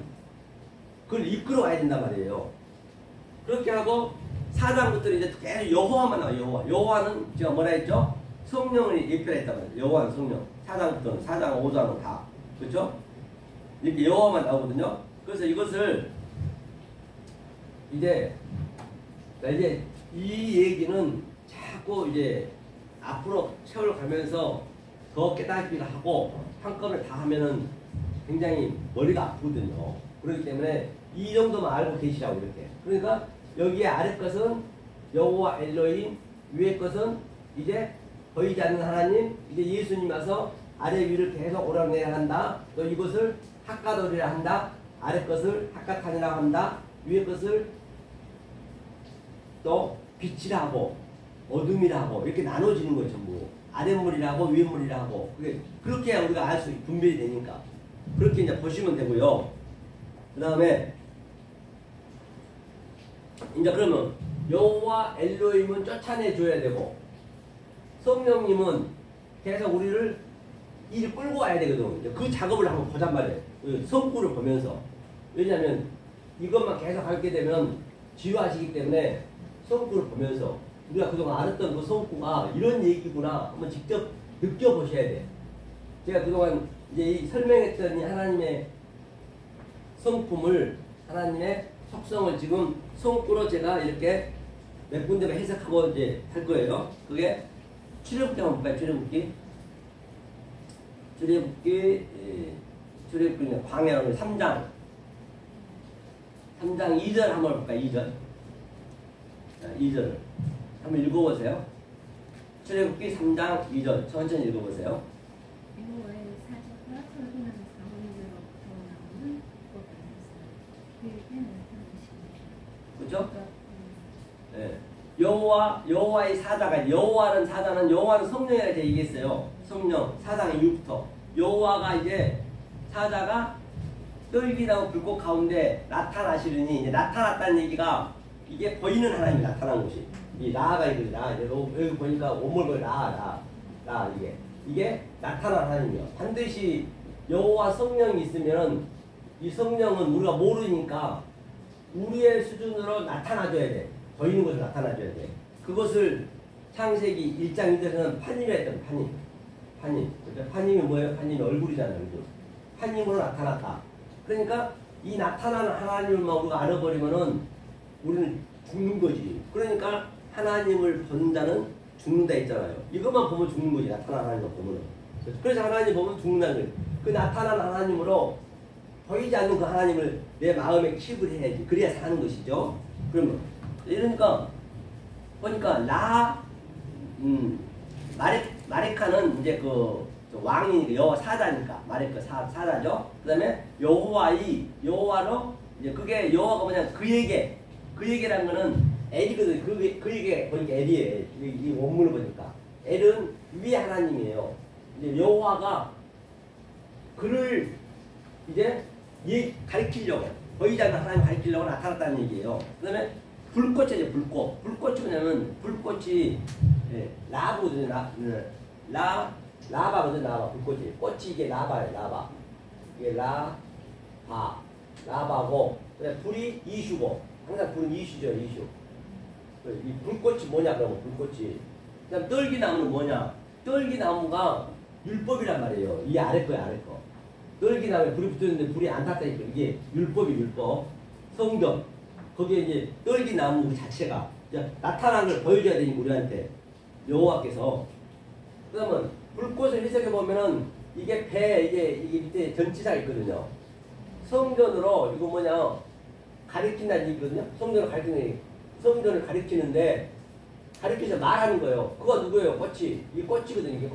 그걸 이끌어 와야 된단 말이에요. 그렇게 하고 4장부터 이제 계속 여호와만 나와요. 여호와는 제가 뭐라 했죠? 성령을 예표했단 말이에요. 여호와는 성령. 4장부터는 4장, 5장은 다. 그렇죠? 이렇게 여호와만 나오거든요. 그래서 이것을 이제 이 얘기는 자꾸 이제 앞으로 세월 가면서 더 깨닫기를 하고 한꺼번에 다 하면은 굉장히 머리가 아프거든요. 그렇기 때문에 이 정도만 알고 계시라고 이렇게. 그러니까 여기에 아래 것은 여호와 엘로힘, 위에 것은 이제 보이지 않는 하나님, 이제 예수님 와서 아래 위를 계속 오락내야 한다. 또 이것을 학가돌이라 한다. 아래 것을 학가탄이라고 한다. 위에 것을 또 빛이라 하고 어둠이라 하고 이렇게 나눠지는 거예요. 전부 아랫물이라 하고 위에물이라 하고 그렇게 해야 우리가 알 수 분별이 되니까 그렇게 이제 보시면 되고요. 그 다음에 이제 그러면 여호와 엘로힘은 쫓아내 줘야 되고 성령님은 계속 우리를 이리 끌고 와야 되거든. 그 작업을 한번 보잔 말이에요. 성구를 보면서. 왜냐하면 이것만 계속 하게 되면 지루하시기 때문에 성구를 보면서 우리가 그동안 알았던 그 성구가 이런 얘기구나 한번 직접 느껴보셔야 돼. 제가 그동안 이제 설명했던 이 하나님의 성품을 하나님의 속성을 지금 손구로 제가 이렇게 몇 군데가 해석하고 이제 할 거예요. 그게 출애굽기 한번 볼까요? 출애굽기 광야로 3장 2절 한번 볼까요? 2절. 2절을 한번 읽어보세요. 출애굽기 3장 2절 천천히 읽어보세요. 여호와의 사자가 털기나무 가운데로부터 나오는 그에게 나타나시니라. 그렇죠? 네. 여호와의 사자가 여호와는 성령이라고 제가 얘기했어요. 성령 사자가 이후부터 여호와가 이제 사자가 떨기나무 불꽃 가운데 나타나시려니 이제 나타났다는 얘기가 이게 보이는 하나님이 나타난 곳이 이 라가 이거 여기 보니까 오물걸 라 이게 나타난 하나님이요. 반드시 여호와 성령이 있으면 이 성령은 우리가 모르니까 우리의 수준으로 나타나줘야 돼. 보이는 것을 나타나줘야 돼. 그것을 창세기 1장 2절에는 파님이라 했던 파님. 그러니까 파님이 뭐예요? 파님이 얼굴이잖아요. 얼굴. 파님으로 나타났다. 그러니까 이 나타나는 하나님을만 우리가 알아버리면은 우리는 죽는 거지. 그러니까 하나님을 보는 자는 죽는다 했잖아요. 이것만 보면 죽는 거지. 나타나는 하나님만 보면은. 그래서 하나님 보면 죽는다는 거예요. 그 나타나는 하나님으로 보이지 않는 그 하나님을 내 마음에 킵을 해야지. 그래야 사는 것이죠. 그러면 이러니까 보니까 마레카는 이제 그 왕이니까 여호와 사자니까 마레카 사자죠. 그다음에 여호와로 이제 그게 여호와가 뭐냐 그 얘기라는 거는 엘이거든. 그에게 보니까 엘이에요. 이 원문을 보니까 엘은 위의 하나님이에요. 이제 여호와가 그를 이제 가리키려고 보이지 않는 하나님 가리키려고 나타났다는 얘기예요. 그다음에 불꽃이죠. 불꽃이 뭐냐면 불꽃이 라바거든요. 라바 불꽃이 꽃이 이게 라바예요. 라바 이게 라바고 그다음에 불이 이슈고 항상 불은 이슈죠. 이슈. 이 불꽃이 뭐냐 그러면 불꽃이 그다음 떨기나무는 뭐냐? 떨기나무가 율법이란 말이에요. 이 아래 거야 아래 거. 떨기나무에 불이 붙었는데 불이 안 탔다니까 이게 율법. 성경 거기에 이제 떨기나무 그 자체가 나타난 걸 보여줘야 되니까 우리한테 여호와께서. 그러면 불꽃을 해석해 보면은 이게 이게 밑에 전치사가 있거든요. 성전으로 이거 뭐냐 가리킨다는 얘기거든요. 성전을 가리키는데 가리켜서 말하는 거예요. 그거 누구예요? 꽃이. 이 꽃이거든요. 이게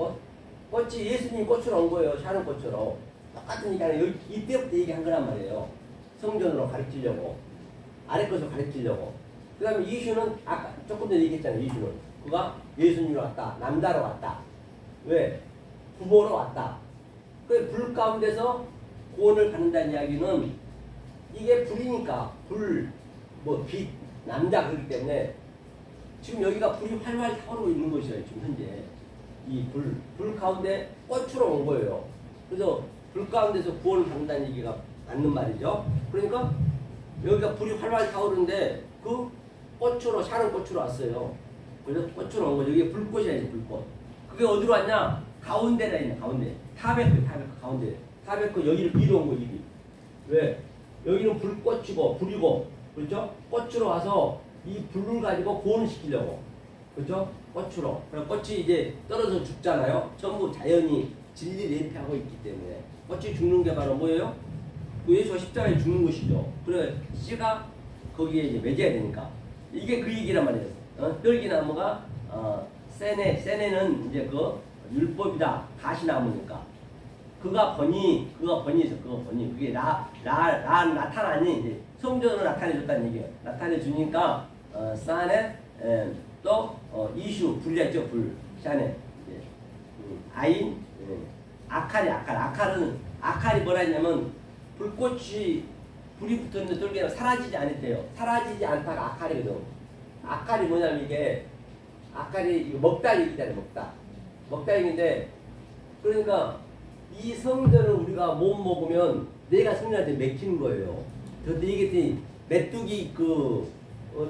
꽃이 예수님이 꽃으로 온 거예요. 샤론 꽃으로. 똑같은 얘기 하는 이때부터 얘기한 거란 말이에요. 성전으로 가르치려고. 아래 것을 가르치려고. 그 다음에 이슈는 아까 조금 전에 얘기했잖아요. 이슈는. 그가 예수님으로 왔다. 남자로 왔다. 왜? 부모로 왔다. 그 불 가운데서 구원을 받는다는 이야기는 이게 불이니까 빛, 남자 그렇기 때문에 지금 여기가 불이 활활 타오르고 있는 것이에요. 지금 현재. 이 불 가운데 꽃으로 온 거예요. 그래서 불 가운데서 구원을 받는다는 얘기가 맞는 말이죠. 그러니까 여기가 불이 활활 타오르는데 그 꽃으로 샤론 꽃으로 왔어요. 그래서 꽃으로 온 거죠. 이게 불꽃이야지 불꽃. 그게 어디로 왔냐? 가운데라 있네. 가운데. 타베크 가운데. 타베크 여기를 위로 온 거 입이. 왜? 여기는 불꽃이고 불이고 그렇죠? 꽃으로 와서 이 불을 가지고 구원을 시키려고. 그렇죠? 꽃으로. 그럼 꽃이 이제 떨어져 죽잖아요. 전부 자연이 진리를 예표하고 있기 때문에 꽃이 죽는 게 바로 뭐예요? 그 예수가 십자가에 죽는 것이죠. 그래 씨가 거기에 이제 맺어야 되니까 이게 그 얘기란 말이에요. 떨기나무가 세네는 이제 그 율법이다. 가시나무니까 그가 번이 그게 나타나니 이제 성전으로 나타내줬다는 얘기예요. 나타내주니까 사네 또 이슈 불이라 했죠. 불 샤네 아인 아칼이 뭐라 했냐면 불이 붙었는데 떨기가 사라지지 않았대요. 사라지지 않다가 아칼이거든. 아칼이 뭐냐면 이거 먹다 얘기잖아요. 먹다 얘기인데 그러니까 이 성전을 우리가 못 먹으면 내가 성전한테 맥히는 거예요. 저도 얘기했더니 메뚜기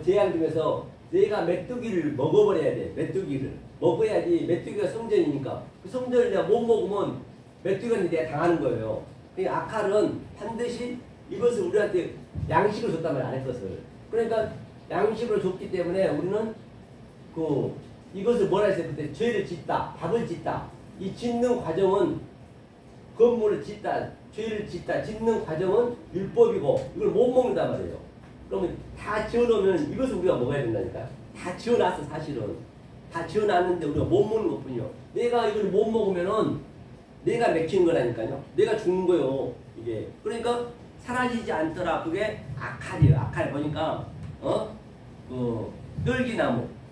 제양 중에서 내가 메뚜기를 먹어버려야 돼. 메뚜기를 먹어야지. 메뚜기가 성전이니까 그 성전을 내가 못 먹으면 메뚜기한테 내가 당하는 거예요. 그러니까 아칼은 반드시 이것을 우리한테 양식으로 줬단 말이야, 아래 것을. 그러니까 양식으로 줬기 때문에 우리는 이것을 뭐라 했어요? 그때 죄를 짓다, 밥을 짓다. 이 짓는 과정은 건물을 짓다, 죄를 짓다, 짓는 과정은 율법이고 이걸 못 먹는단 말이에요. 그러면 다 지어놓으면 이것을 우리가 먹어야 된다니까. 다 지어놨어, 사실은. 다 지어놨는데 우리가 못 먹는 것뿐이요. 내가 이걸 못 먹으면은 내가 맥히는 거라니까요. 내가 죽는 거요, 이게. 그러니까 사라지지 않더라. 그게 아칼이에요. 아칼 보니까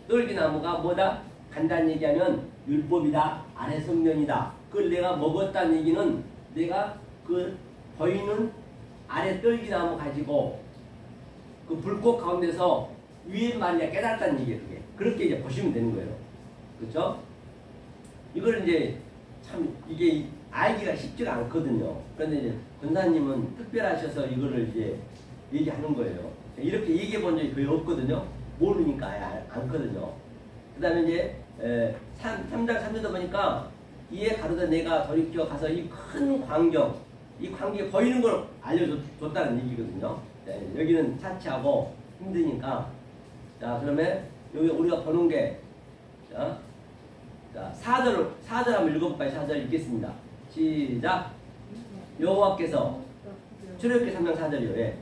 떨기나무가 뭐다? 간단히 얘기하면 율법이다, 아래 성령이다. 그걸 내가 먹었다는 얘기는 내가 그 보이는 아래 떨기나무 가지고 그 불꽃 가운데서 위에 말이야 깨달았다는 얘기예요. 그게. 그렇게 이제 보시면 되는 거예요. 그렇죠? 이걸 이제 참 이게 알기가 쉽지가 않거든요. 그런데 이제 권사님은 특별하셔서 이거를 이제 얘기하는 거예요. 이렇게 얘기해 본 적이 거의 없거든요. 모르니까 않거든요. 그 다음에 이제 3장 3절도 보니까 이에 가로되 내가 돌이켜 가서 이 큰 광경, 이 광경이 보이는 걸 알려줬다는 얘기거든요. 네, 여기는 차치하고 힘드니까. 자, 그러면 여기 우리가 보는 게, 자 4절 한번 읽어볼까요? 4절 읽겠습니다. 시작. 여호와께서 출애굽기 3장 4절이요. 예.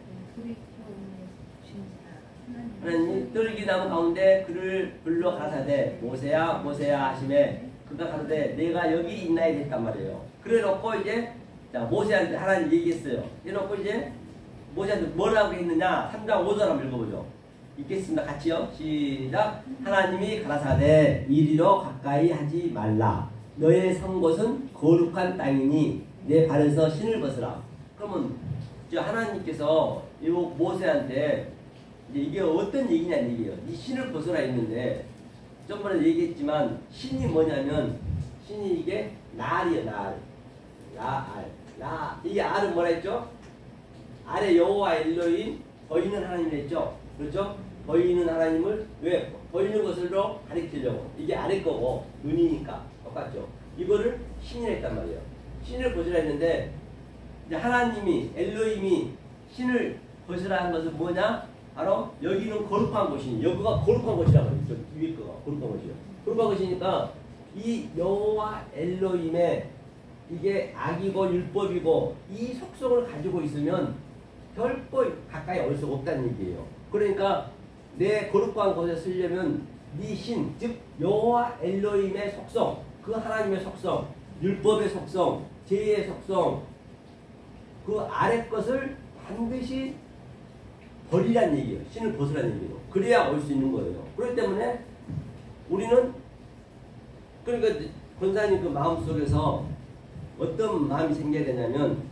하나님 떨기나무 가운데 그를 불러 가라사대 모세야 모세야 하시매 그가 가라사대 내가 여기 있나야 됐단 말이에요. 그래놓고 이제 자 모세한테 하나님 얘기했어요. 해놓고 이제 모세한테 뭐라고 했느냐 3장 5절 한번 읽어보죠. 읽겠습니다. 같이요. 시작. 하나님이 가라사대 이리로 가까이 하지 말라. 너의 선 곳은 거룩한 땅이니 내 발에서 신을 벗으라. 그러면 이제 하나님께서 이 모세한테 이제 이게 어떤 얘기냐는 얘기예요. 이 신을 벗어라 했는데 저번에 얘기했지만 신이 뭐냐면 신이 이게 날이에요. 날. 이게 알은 뭐라 했죠? 아래 여호와 엘로힘 보이는 하나님 했죠. 그렇죠? 보이는 하나님을 왜? 보이는 것으로 가리키려고. 이게 아래 거고 눈이니까 똑같죠. 이거를 신이 했단 말이에요. 신을 벗으라 했는데 이제 하나님이 엘로힘이 신을 벗으라 한 것은 뭐냐? 바로 여기는 거룩한 곳이니 여기가 거룩한 곳이라고 그랬죠. 위에 거가 거룩한 곳이요. 거룩한 곳이니까 이 여호와 엘로힘의 이게 악이고 율법이고 이 속성을 가지고 있으면 결코 가까이 올 수 없다는 얘기예요. 그러니까 내 거룩한 곳에 쓰려면 네 신, 즉 여호와 엘로힘의 속성, 그 하나님의 속성, 율법의 속성, 죄의 속성, 그 아래 것을 반드시 버리란 얘기예요. 신을 벗으란 얘기예요. 그래야 올 수 있는 거예요. 그렇기 때문에 우리는 그러니까 권사님 그 마음속에서 어떤 마음이 생겨야 되냐면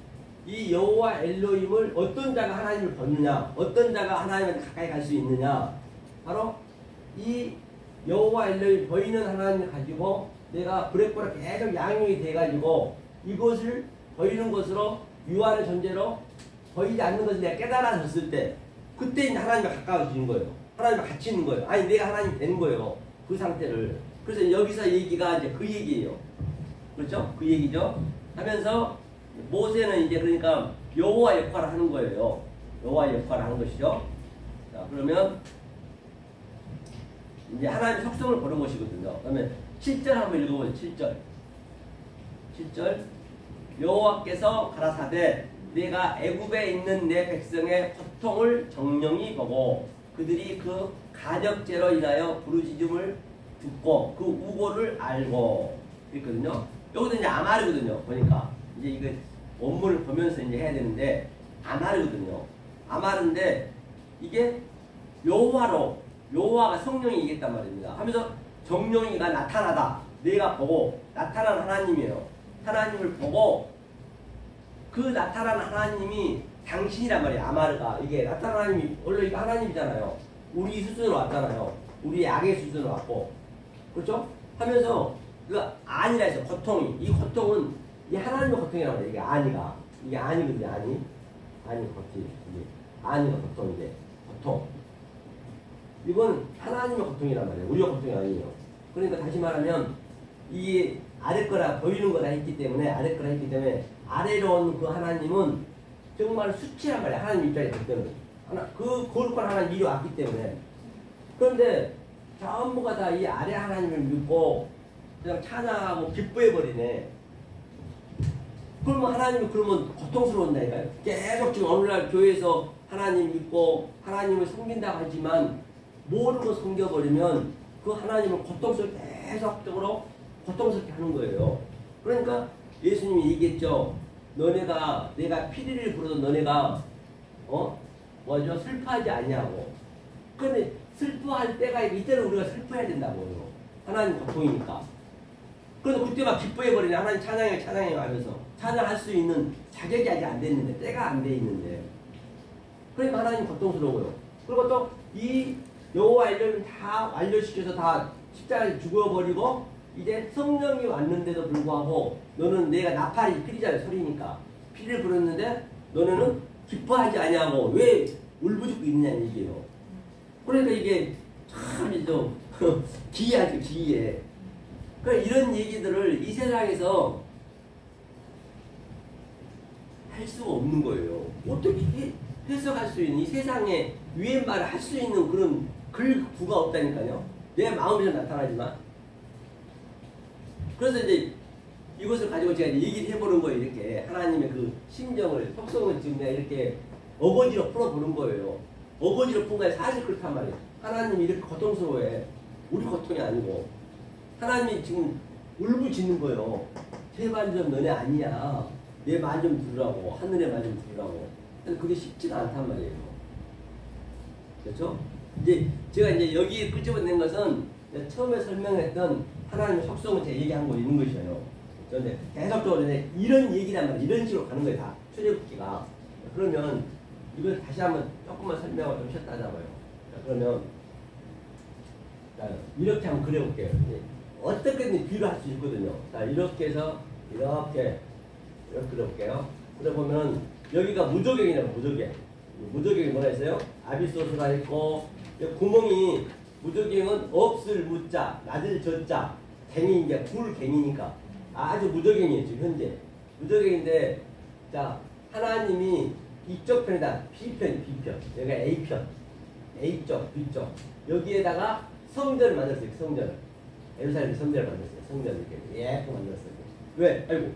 이 여호와 엘로힘을 어떤 자가 하나님을 벗느냐, 어떤 자가 하나님한테 가까이 갈 수 있느냐, 바로 이 여호와 엘로힘 보이는 하나님을 가지고 내가 브레코라 계속 양육이 돼가지고 이것을 보이는 것으로 유한의 존재로 보이지 않는 것을 내가 깨달아졌을 때 그때 이제 하나님과 가까워지는 거예요. 하나님과 같이 있는 거예요. 아니 내가 하나님 되는 거예요. 그 상태를. 그래서 여기서 얘기가 이제 그 얘기예요. 그렇죠? 그 얘기죠. 하면서 모세는 이제 그러니까 여호와 역할을 하는 거예요. 여호와 역할을 하는 것이죠. 자 그러면 이제 하나님의 속성을 보는 것이거든요. 그러면 7절 한번 읽어보죠. 7절 여호와께서 가라사대 내가 애굽에 있는 내 백성의 고통을 정령히 보고 그들이 그 간역죄로 인하여 부르짖음을 듣고 그 우고를 알고 있거든요. 여기도 이제 아마르거든요. 보니까 이제 이거 원문을 보면서 이제 해야 되는데 아마르거든요. 아마르인데 이게 여호와가 성령이 얘기했단 말입니다. 하면서 정령이가 나타나다. 내가 보고 나타난 하나님이에요. 하나님을 보고 그 나타난 하나님이 당신이란 말이에요. 아마르가 이게 나타난 하나님이 원래 이거 하나님이잖아요. 우리 수준으로 왔잖아요. 우리의 악의 수준으로 왔고 그렇죠? 하면서 그 안이라 해서 고통이 이 고통은 이 하나님의 고통이라고 해요. 이게 안이가 이게 안이거든요. 안이 고통이 이게 안이가 고통인데 고통 이건 하나님의 고통이란 말이에요. 우리의 고통이 아니에요. 그러니까 다시 말하면 이 아래 거라 보이는 거라 했기 때문에 아래 거라 했기 때문에 아래로 온 그 하나님은 정말 수치란 말이야. 하나님 입장에서 때문에. 그 거룩한 하나님 이리 왔기 때문에. 그런데 전부가 다 이 아래 하나님을 믿고 그냥 찬양하고 기뻐해버리네. 그러면 하나님이 그러면 고통스러운다니까요. 계속 지금 오늘날 교회에서 하나님 믿고 하나님을 섬긴다고 하지만 모르고 섬겨버리면 그 하나님을 고통스럽게 계속적으로 고통스럽게 하는 거예요. 그러니까 예수님이 얘기했죠. 너네가 내가 피리를 불어도 너네가 뭐죠? 슬퍼하지 않냐고. 그런데 슬퍼할 때가 이때는 우리가 슬퍼해야 된다고요. 하나님 고통이니까. 그래도 그때 막 기뻐해버리네. 하나님 찬양해 하면서 찬양할 수 있는 자격이 아직 안 됐는데, 때가 안 돼 있는데. 그러니까 하나님 고통스러워요. 그리고 또 이 여호와 일들은 다 완료시켜서 다 십자가에 죽어버리고 이제 성령이 왔는데도 불구하고 너는 내가 나팔이 피리잖아요. 소리니까 피를 불었는데 너네는 기뻐하지 아니하고 왜 울부짖고 있느냐는 얘기예요. 그러니까 이게 참 좀 기이하죠. 기이해. 그러니까 이런 얘기들을 이 세상에서 할 수가 없는 거예요. 어떻게 해석할 수 있는 이 세상에 위의 말을 할 수 있는 그런 글구가 없다니까요. 내 마음에서 나타나지만. 그래서 이제 이것을 가지고 제가 얘기를 해보는 거예요. 이렇게 하나님의 그 심정을, 속성을 지금 내가 이렇게 어거지로 풀어보는 거예요. 어거지로 푼 거야. 사실 그렇단 말이에요. 하나님이 이렇게 고통스러워해. 우리 고통이 아니고. 하나님이 지금 울부짖는 거예요. 제발 좀 너네 아니야. 내 말 좀 들으라고. 하늘의 말 좀 들으라고. 근데 그게 쉽지가 않단 말이에요. 그렇죠? 이제 제가 이제 여기 끄집어낸 것은 처음에 설명했던 하나님의 속성을 제가 얘기한 거 있는 것이에요. 그런데 계속적으로 이런 얘기란 말이에요. 이런 식으로 가는 거예요. 다 출애굽기가. 그러면 이걸 다시 한번 조금만 설명을 좀 쉬었다 하자고요. 그러면 이렇게 한번 그려볼게요. 어떻게든 비유를 할 수 있거든요. 자, 이렇게 해서 이렇게 그려볼게요. 그려보면 여기가 무저갱이라고. 무저갱이 뭐라 했어요? 아비소스가 있고 구멍이 무저갱은 없을 무자, 낮을 저자, 갱이 이제 굴갱이니까 아주 무저갱이에요. 지금 현재 무저갱인데, 자 하나님이 이쪽 편이다. B편, B편. 여기가 A편. A쪽, B쪽. 여기에다가 성전을 만들었어요. 성전을. 예루살렘 성전을 만들었어요. 성전을 이렇게 예쁘게 만들었어요. 왜? 아이고.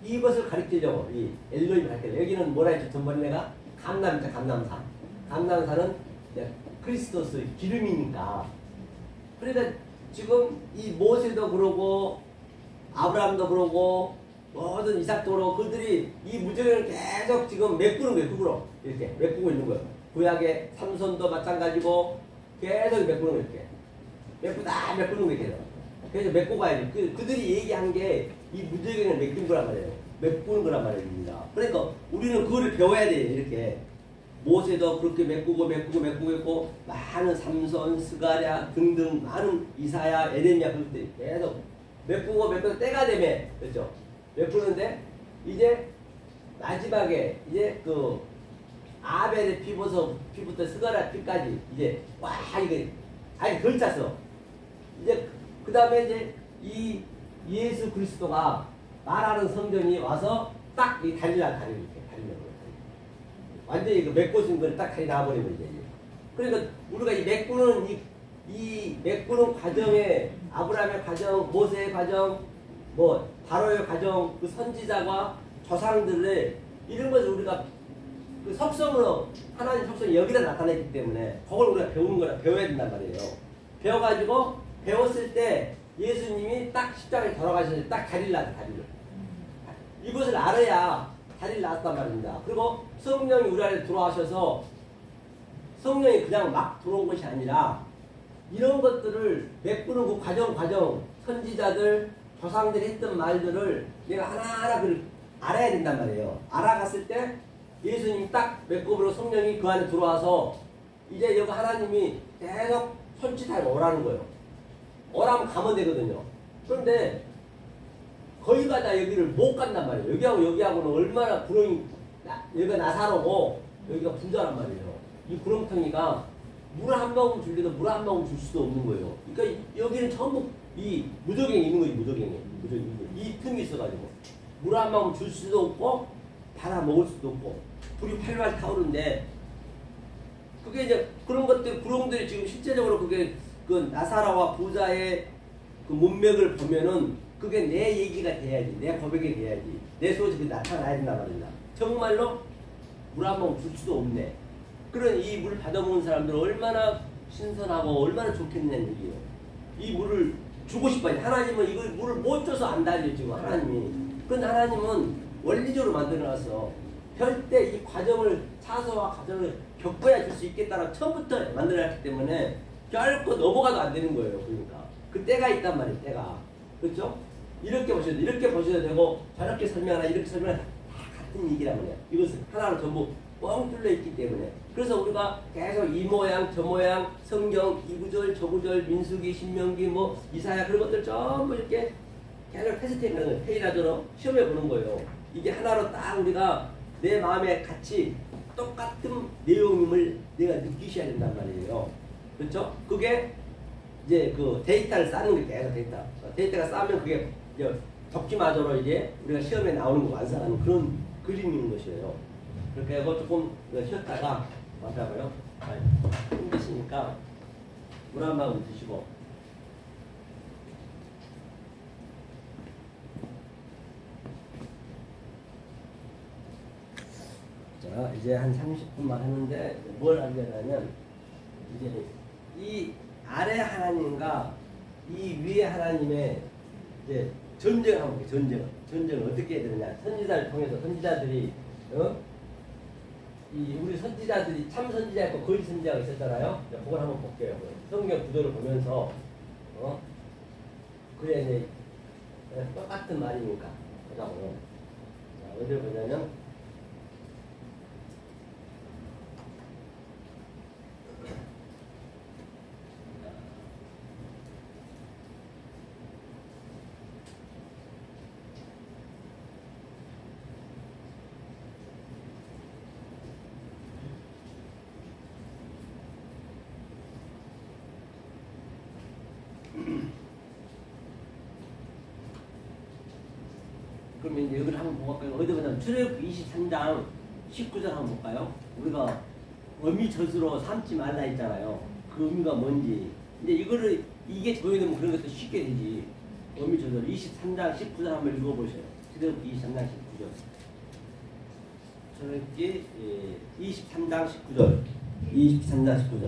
이것을 가리키려고, 이 엘로힘을 가리키려고. 여기는 뭐라 했죠? 전번에 내가 감남이죠. 감남산. 감남산은 그리스도스 기름이니까. 그러니까 지금 이 모세도 그러고 아브라함도 그러고 모든 이삭도 그러고 그들이 이 무저갱을 계속 지금 메꾸는 거예요. 흙으로 이렇게 메꾸고 있는 거예요. 구약의 삼손도 마찬가지고 계속 메꾸는 거예요. 이렇게 메꾸는 거예요. 계속. 그래서 메꾸고 가야지. 그들이 얘기한 게 이 무저갱을 메꾼 거란 말이에요. 메꾸는 거란 말입니다. 그러니까 우리는 그거를 배워야 돼요. 이렇게 모세도 그렇게 메꾸고 많은 삼손, 스가랴 등등 많은 이사야, 에레미야 그것들 계속 메꾸고 때가 되면 그렇죠. 메꾸는데 이제 마지막에 이제 그 아벨의 피부터 스가랴 피까지 이제 와 이게 아니 걸쳤어. 이제 그 다음에 이제 이 예수 그리스도가 말하는 성전이 와서 딱 이 다리를 이렇게 다리는 거예요. 완전히 그 메꿔진 걸 딱 다리 나와버리면 이제. 그러니까 우리가 이 메꾸는 과정에 아브라함의 과정, 모세의 과정, 뭐 바로의 과정, 그 선지자와 조상들의 이런 것을 우리가 그 속성으로 하나님 속성이 여기다 나타내기 때문에 그걸 우리가 배워야 된단 말이에요. 배워가지고 배웠을 때 예수님이 딱 십자가에 돌아가셔서 딱 다리를 놨어요. 다리를. 이것을 알아야 다리를 놨단 말입니다. 그리고 성령이 우리 안에 들어와셔서 성령이 그냥 막 들어온 것이 아니라 이런 것들을 메꾸는 그 과정 선지자들 조상들이 했던 말들을 내가 하나하나 알아야 된단 말이에요. 알아갔을 때 예수님이 딱 메꾸므로 성령이 그 안에 들어와서 이제 여기 하나님이 계속 손짓하고 오라는 거예요. 오라면 가면 되거든요. 그런데 거기가 다 여기를 못 간단 말이에요. 여기하고는 얼마나 구렁이, 여기가 나사로고 여기가 부자란 말이에요. 이 구렁텅이가 물 한 방울 줄기도 물 한 방울 줄 수도 없는 거예요. 그러니까 여기는 전부 이 무저갱이 있는 거지. 무저갱이. 이 틈이 있어가지고 물 한 방울 줄 수도 없고 받아 먹을 수도 없고 불이 활활 타오르는데 그게 이제 그런 것들 구렁들이 지금 실제적으로 그게 그 나사라와 부자의 그 문맥을 보면은 그게 내 얘기가 돼야지, 내 고백이 돼야지, 내 소식이 나타나야 된단 말이야. 정말로 물 한 번 줄 수도 없네. 그런 이 물 받아먹는 사람들은 얼마나 신선하고 얼마나 좋겠냐는 얘기예요. 이 물을 주고 싶어요. 하나님은 이걸 물을 못 줘서 안 달려 지금 하나님이. 그런데 하나님은 원리적으로 만들어놨어. 절대 이 과정을 차소와 과정을 겪어야 줄 수 있겠다라고 처음부터 만들어놨기 때문에 결코 넘어가도 안 되는 거예요. 그러니까 그 때가 있단 말이에요. 때가. 그렇죠? 이렇게 보셔도 돼. 이렇게 보셔도 되고 저렇게 설명하나 이렇게 설명하나 다 같은 얘기란 말이에요. 이것은 하나로 전부 뻥 뚫려 있기 때문에. 그래서 우리가 계속 이 모양 저 모양 성경 이 구절 저 구절 민수기 신명기 뭐 이사야 그런 것들 전부 이렇게 계속 테스팅하는 거예요. 페이라저로 시험해 보는 거예요. 이게 하나로 딱 우리가 내 마음에 같이 똑같은 내용임을 내가 느끼셔야 된단 말이에요. 그렇죠? 그게 이제 그 데이터를 쌓는 게 계속 데이터가 쌓으면 그게 이제 적기마저로 이제 우리가 시험에 나오는 거 완성하는 그런 그림인 것이에요. 그렇게 하고 조금 쉬었다가 맞다고요. 힘드시니까 물 한 방울 드시고. 자, 이제 한 30분만 하는데 뭘 하려면 이제 이 아래 하나님과 이 위에 하나님의 이제 전쟁을 한번 볼게요. 전쟁을 어떻게 해야 되느냐. 선지자를 통해서 선지자들이 이 우리 선지자들이 참 선지자 있고 거짓 선지자가 있었잖아요. 그걸 한번 볼게요. 성경 구조를 보면서 그래 이제 똑같은 말이니까 보자고요. 어디를 보냐면 그러면 이제 여기를 한번 보고 갈까요? 어디 보자면 출애굽기 23장 19절 한번 볼까요? 우리가 어미젖으로 삼지 말라 했잖아요. 그 의미가 뭔지. 근데 이거를 이게 조용되면 그런 것도 쉽게 되지. 어미젖으로 23장 19절 한번 읽어보세요. 출애굽기 23장 19절. 출애굽기 23장 19절. 23장 19절.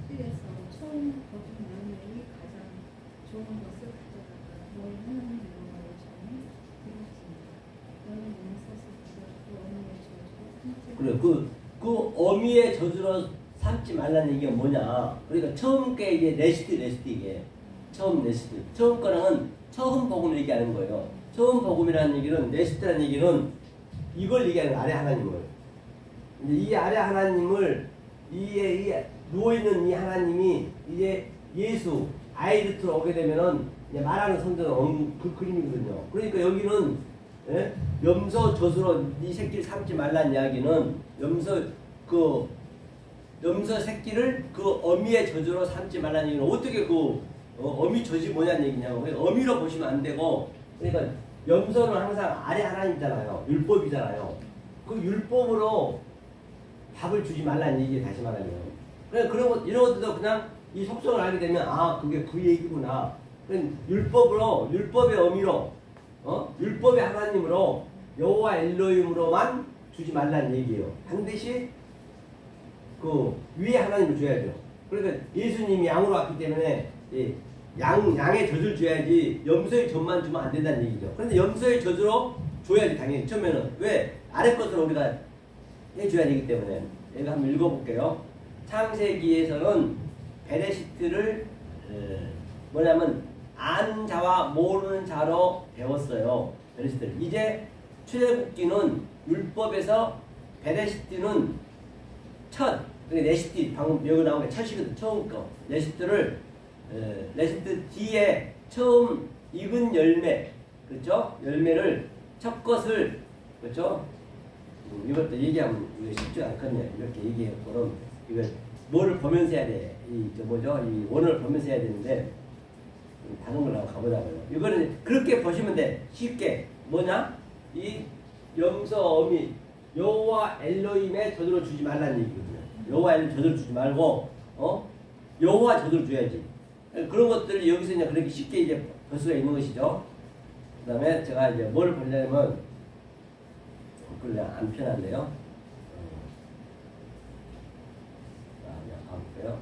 그래서 처음 거둔 며느리 가장 좋은 것을 가져다가 너희 하나님 여호와의 전에 드렸습니다. 너는 몸을 써서 그래 그 어미의 저주로 삼지 말라는 얘기가 뭐냐? 그러니까 처음 게 이게 레시트 이게 처음 레시트. 처음 거랑은 처음 복음을 얘기하는 거예요. 처음 복음이라는 얘기는 레시트라는 얘기는 이걸 얘기하는 아래 하나님을. 이제 이 아래 하나님을 이 누워 있는 이 하나님이 이제 예수 아이르트로 오게 되면은 이제 말하는 성전은 그 그림이거든요. 그러니까 여기는 염소 젖으로 네 새끼를 삼지 말라는 이야기는 염소 새끼를 그 어미의 젖으로 삼지 말라는 얘기는 어떻게 그 어미 젖이 뭐냐는 얘기냐고. 그러니까 어미로 보시면 안 되고, 그러니까 염소는 항상 아래 하나님이잖아요. 율법이잖아요. 그 율법으로 밥을 주지 말라는 얘기 다시 말하면. 그냥 이런 것들도 그냥 이 속성을 알게 되면 아 그게 그 얘기구나. 율법의 어미로 율법의 하나님으로 여호와 엘로힘으로만 주지 말라는 얘기예요. 반드시 그 위에 하나님을 줘야죠. 그러니까 예수님이 양으로 왔기 때문에 양의 젖을 줘야지 염소의 젖만 주면 안 된다는 얘기죠. 그런데 염소의 젖으로 줘야지 당연히 처음에는. 왜? 아래 것을 우리가 해줘야 되기 때문에. 얘가 한번 읽어볼게요. 창세기에서는 베레시트를 뭐냐면 아는 자와 모르는 자로 배웠어요. 베레시트를. 이제 출애굽기는 율법에서 베레시트는 첫, 레시트 방금 여기 나온 게 첫이거든. 처음 거. 레시트를 레시트 뒤에 처음 익은 열매, 그렇죠? 열매를 첫 것을, 그렇죠? 이것도 얘기하면 이거 쉽지 않거든요. 이렇게 얘기해서 이거 뭐를 보면서 해야 돼. 이 원어를 보면서 해야 되는데 다른 걸 한번 가보자고요. 이거는 그렇게 보시면 돼. 쉽게 뭐냐? 이 염소, 어미, 여호와 엘로힘에 저주를 주지 말라는 얘기거든요. 여호와 엘로힘 저주를 주지 말고, 여호와 저주를 줘야지. 그런 것들을 여기서 이제 그렇게 쉽게 이제 볼 수가 있는 것이죠. 그 다음에 제가 이제 뭘 보려면, 그냥 안 편한데요. 자, 그냥 가볼게요.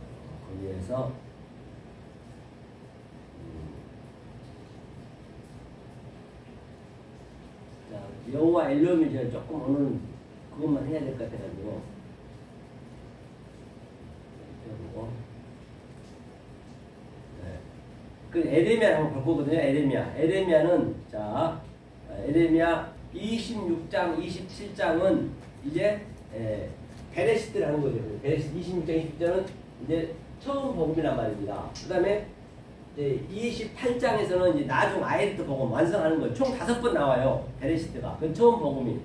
거기에서, 자, 여호와 엘로힘이 이제 조금 오늘 그것만 해야 될 것 같아가지고. 해보고. 네. 그 에레미야 한번 볼 거거든요. 에레미야는 자 에레미야 26장, 27장은 이제 베레시트를 하는 거죠. 베레시트 26장, 27장은 이제 처음 복음이란 말입니다. 그 다음에 28장에서는 이제 나중 아이리트 복음 완성하는 거예요. 총 5번 나와요. 베레시트가. 그건 처음 복음이.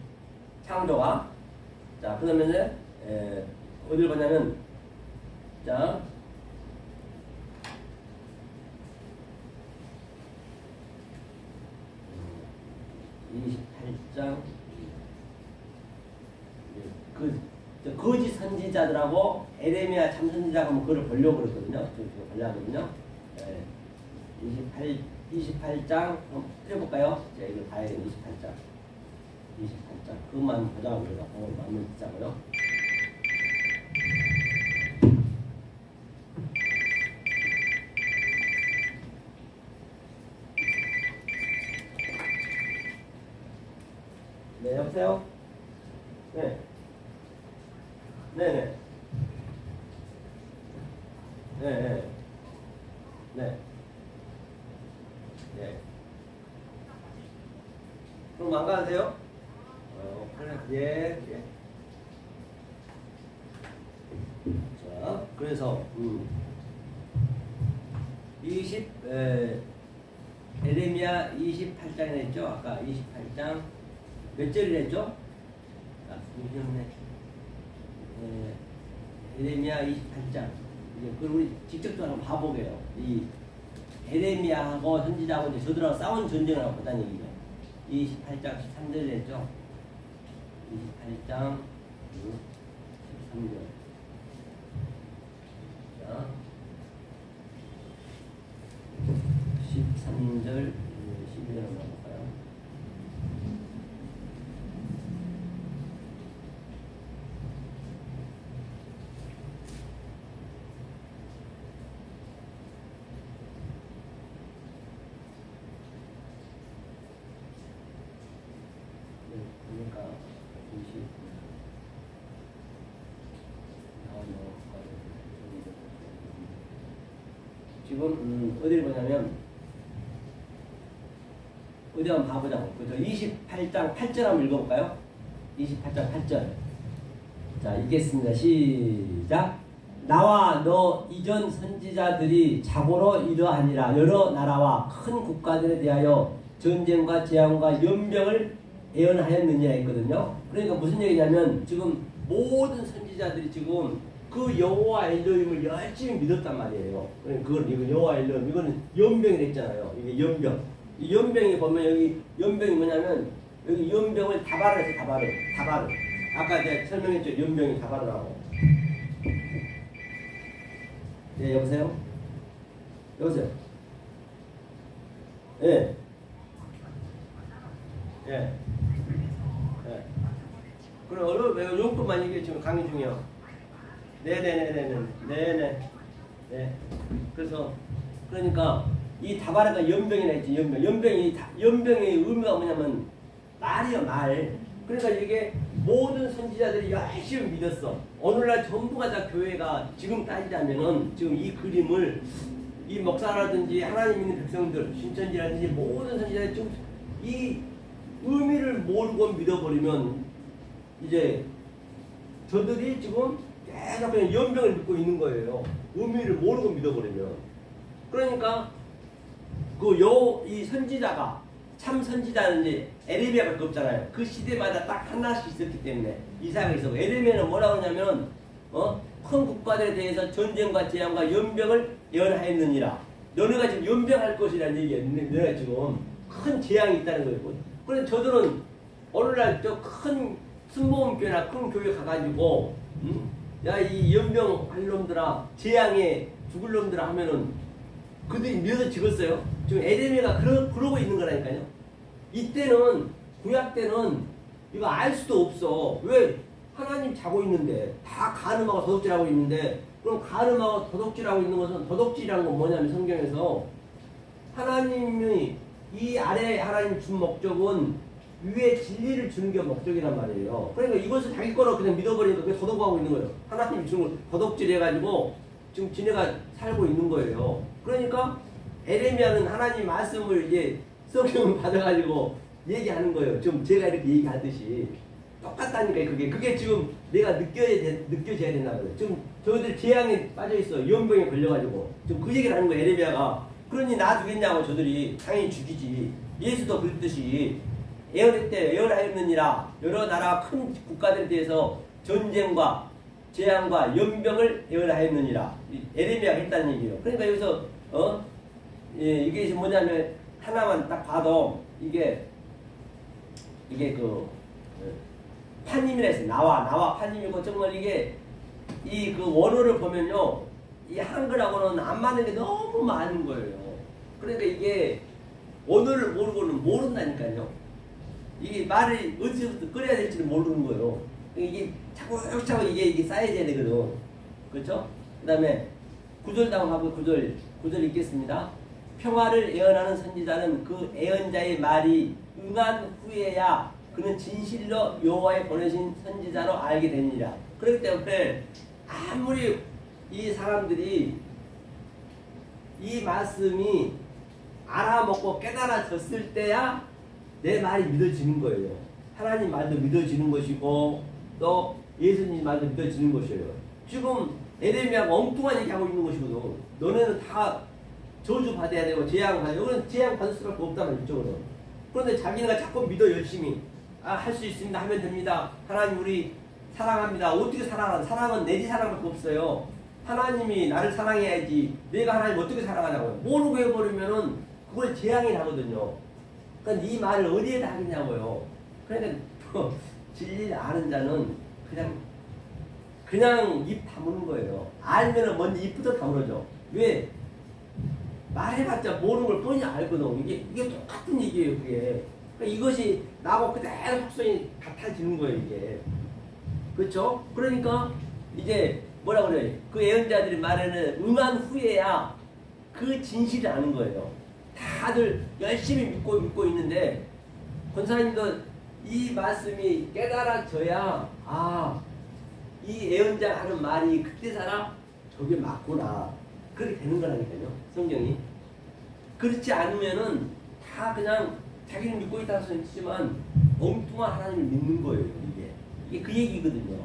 창조가. 자, 그 다음에 이제 어디를 보냐면 자 28장 그 거짓 선지자들하고 에레미야 참 선지자가 뭐 그걸 보려고 그랬거든요. 보려고 하거든요. 28장 한번 해볼까요? 제가 이걸 봐야 돼요. 28장 그것만 보자고 우리가 오늘 마음을 듣자고요. 네, 여보세요? 네. 네네. 네. 네. 네. 그럼 안 가세요? 예. 자, 그래서, 에레미야 28장에 했죠? 아까 28장. 몇 절을 했죠? 자, 에레미야 28장. 그걸 우리 직접 또 한번 봐보게요. 이 에레미야하고 선지자하고 이제 저들하고 싸운 전쟁을 하고 보다는 얘기죠. 28장 13절을 했죠? 28장 13절. 자, 13절, 12절 한번 볼까요? 지금 어디를 보냐면 어디 한번 봐보자고. 그죠? 28장 8절 한번 읽어볼까요? 28장 8절. 자, 읽겠습니다. 시작. 나와 너 이전 선지자들이 자고로 이러하니라. 여러 나라와 큰 국가들에 대하여 전쟁과 재앙과 연병을 예언하였느니라 했거든요. 그러니까 무슨 얘기냐면 지금 모든 선지자들이 지금 그 여호와 엘로힘을 열심히 믿었단 말이에요. 그걸 이거 여호와 엘로힘 이거는 연병이 됐잖아요. 이게 연병. 이 연병이 보면 여기 연병이 뭐냐면 여기 연병을 다발을 해서 다발을. 아까 제가 설명했죠. 연병이 다발을 하고. 네, 여보세요? 여보세요? 예. 예. 예. 그럼 얼른 용돈만 이게 지금 강의 중이요. 네네. 네. 그래서 그러니까 이 다바라가 연병이라 했지. 연병의 의미가 뭐냐면 말이요, 말. 그러니까 이게 모든 선지자들이 열심히 믿었어. 오늘날 전부가 다 교회가 지금 따지자면은 지금 이 그림을 이 목사라든지 하나님 있는 백성들, 신천지라든지 모든 선지자들이 좀 이 의미를 모르고 믿어버리면 이제 저들이 지금 계속 그냥 연병을 믿고 있는 거예요. 의미를 모르고 믿어버리면. 그러니까 이 선지자가 참 선지자는 이제 에레미야밖에 없잖아요. 그 시대마다 딱 하나씩 있었기 때문에 이사야가 있었고, 에레미야는 뭐라고 하냐면 큰 국가들에 대해서 전쟁과 재앙과 연병을 예언하였느니라. 너네가 지금 연병할 것이라는 얘기야. 너네가 지금 큰 재앙이 있다는 거예요. 그래서 저들은 어느 날 저 큰 순복음교회나 큰 교회 가가지고 야 이 연병 할 놈들아 재앙에 죽을 놈들아 하면은 그들이 믿어서 죽었어요. 지금 에레미야가 그러고 있는 거라니까요. 이때는 구약 때는 이거 알 수도 없어. 왜 하나님 자고 있는데 다 간음하고 도둑질하고 있는데 그럼 간음하고 도둑질하고 있는 것은 도둑질이라는 건 뭐냐면 성경에서 하나님이 이 아래 하나님 준 목적은 위에 진리를 주는 게 목적이란 말이에요. 그러니까 이것을 자기 거로 그냥 믿어버리니까 그게 도둑하고 있는 거예요. 하나님이 주는 걸 도둑질 해가지고 지금 지네가 살고 있는 거예요. 그러니까 에레미야는 하나님 말씀을 이제 성경을 받아가지고 얘기하는 거예요. 좀 제가 이렇게 얘기하듯이 똑같다니까요. 그게 지금 내가 느껴져야 된다 그래요. 지금 저희들 재앙에 빠져 있어. 연병에 걸려가지고 지금 그 얘기를 하는 거예요. 에레미야가. 그러니 놔두겠냐고 저들이 당연히 죽이지. 예수도 그랬듯이 예언했대. 예언하였느니라. 여러 나라 큰 국가들에 대해서 전쟁과 재앙과 연병을 예언하였느니라. 에레미야가 했다는 얘기예요. 그러니까 여기서 이게 뭐냐면 하나만 딱 봐도 이게 그 판임이라 했어요. 나와 판임이고 정말 이게 이 그 원어를 보면요. 이 한글하고는 안 맞는 게 너무 많은 거예요. 그러니까 이게 원어를 모르고는 모른다니까요. 이게 말을 어디서부터 끌어야 될지를 모르는 거예요. 이게 차곡차곡 이게 쌓여져야 되거든. 그렇죠? 그 다음에 구절당 하고 구절 읽겠습니다. 평화를 예언하는 선지자는 그 예언자의 말이 응한 후에야 그는 진실로 여호와의 보내신 선지자로 알게 되니라. 그렇기 때문에 아무리 이 사람들이 이 말씀이 알아먹고 깨달아졌을 때야 내 말이 믿어지는 거예요. 하나님 말도 믿어지는 것이고 또 예수님 말도 믿어지는 것이에요. 지금 에레미야가 엉뚱한 얘기하고 있는 것이거든. 너네는 다 저주 받아야 되고 재앙 받아야 되고 이건 재앙 받을 수밖에 없다는 이쪽으로. 그런데 자기네가 자꾸 믿어 열심히 할 수 있습니다 하면 됩니다. 하나님 우리 사랑합니다. 어떻게 사랑하나? 사랑은 내지 사랑밖에 없어요. 하나님이 나를 사랑해야지 내가 하나님 어떻게 사랑하냐고요. 모르고 해버리면은 그걸 재앙이 나거든요. 그러니까 이 말을 어디에다 하겠냐고요. 그러니까 진리를 아는 자는 그냥 입 다무는 거예요. 알면은 먼저 입부터 다물어줘. 왜? 말해봤자 모르는 걸 뻔히 알거든. 이게 똑같은 얘기예요, 그게. 그러니까 이것이 나하고 그대로 속성이 같아지는 거예요, 이게. 그렇죠? 그러니까 이제 뭐라 그래요? 그 예언자들이 말에는 응한 후에야 그 진실을 아는 거예요. 다들 열심히 믿고 있는데 권사님도 이 말씀이 깨달아져야 이 예언자 하는 말이 그때서야 저게 맞구나. 그렇게 되는 거라니까요. 성경이. 그렇지 않으면은 다 그냥 자기는 믿고 있다고 생각하지만 엉뚱한 하나님을 믿는 거예요. 이게 그 얘기거든요.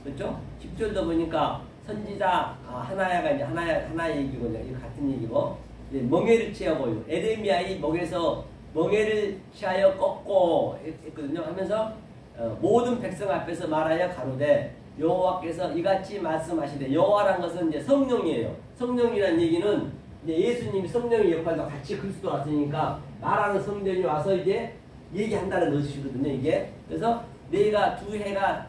그렇죠? 10절도 보니까 선지자 하나야가 이제 하나의 얘기고 이거 같은 얘기고 이제 멍에를 취하고 에레미야의 목에서 멍에를 취하여 꺾고 했거든요. 하면서 모든 백성 앞에서 말하여 가로되 여호와께서 이같이 말씀하시되 여호와란 것은 이제 성령이에요. 성령이라는 얘기는 이제 예수님이 성령의 역할과 같이 그리스도 왔으니까 말하는 성령이 와서 이제 얘기한다는 것이거든요. 이게 그래서 내가 두 해가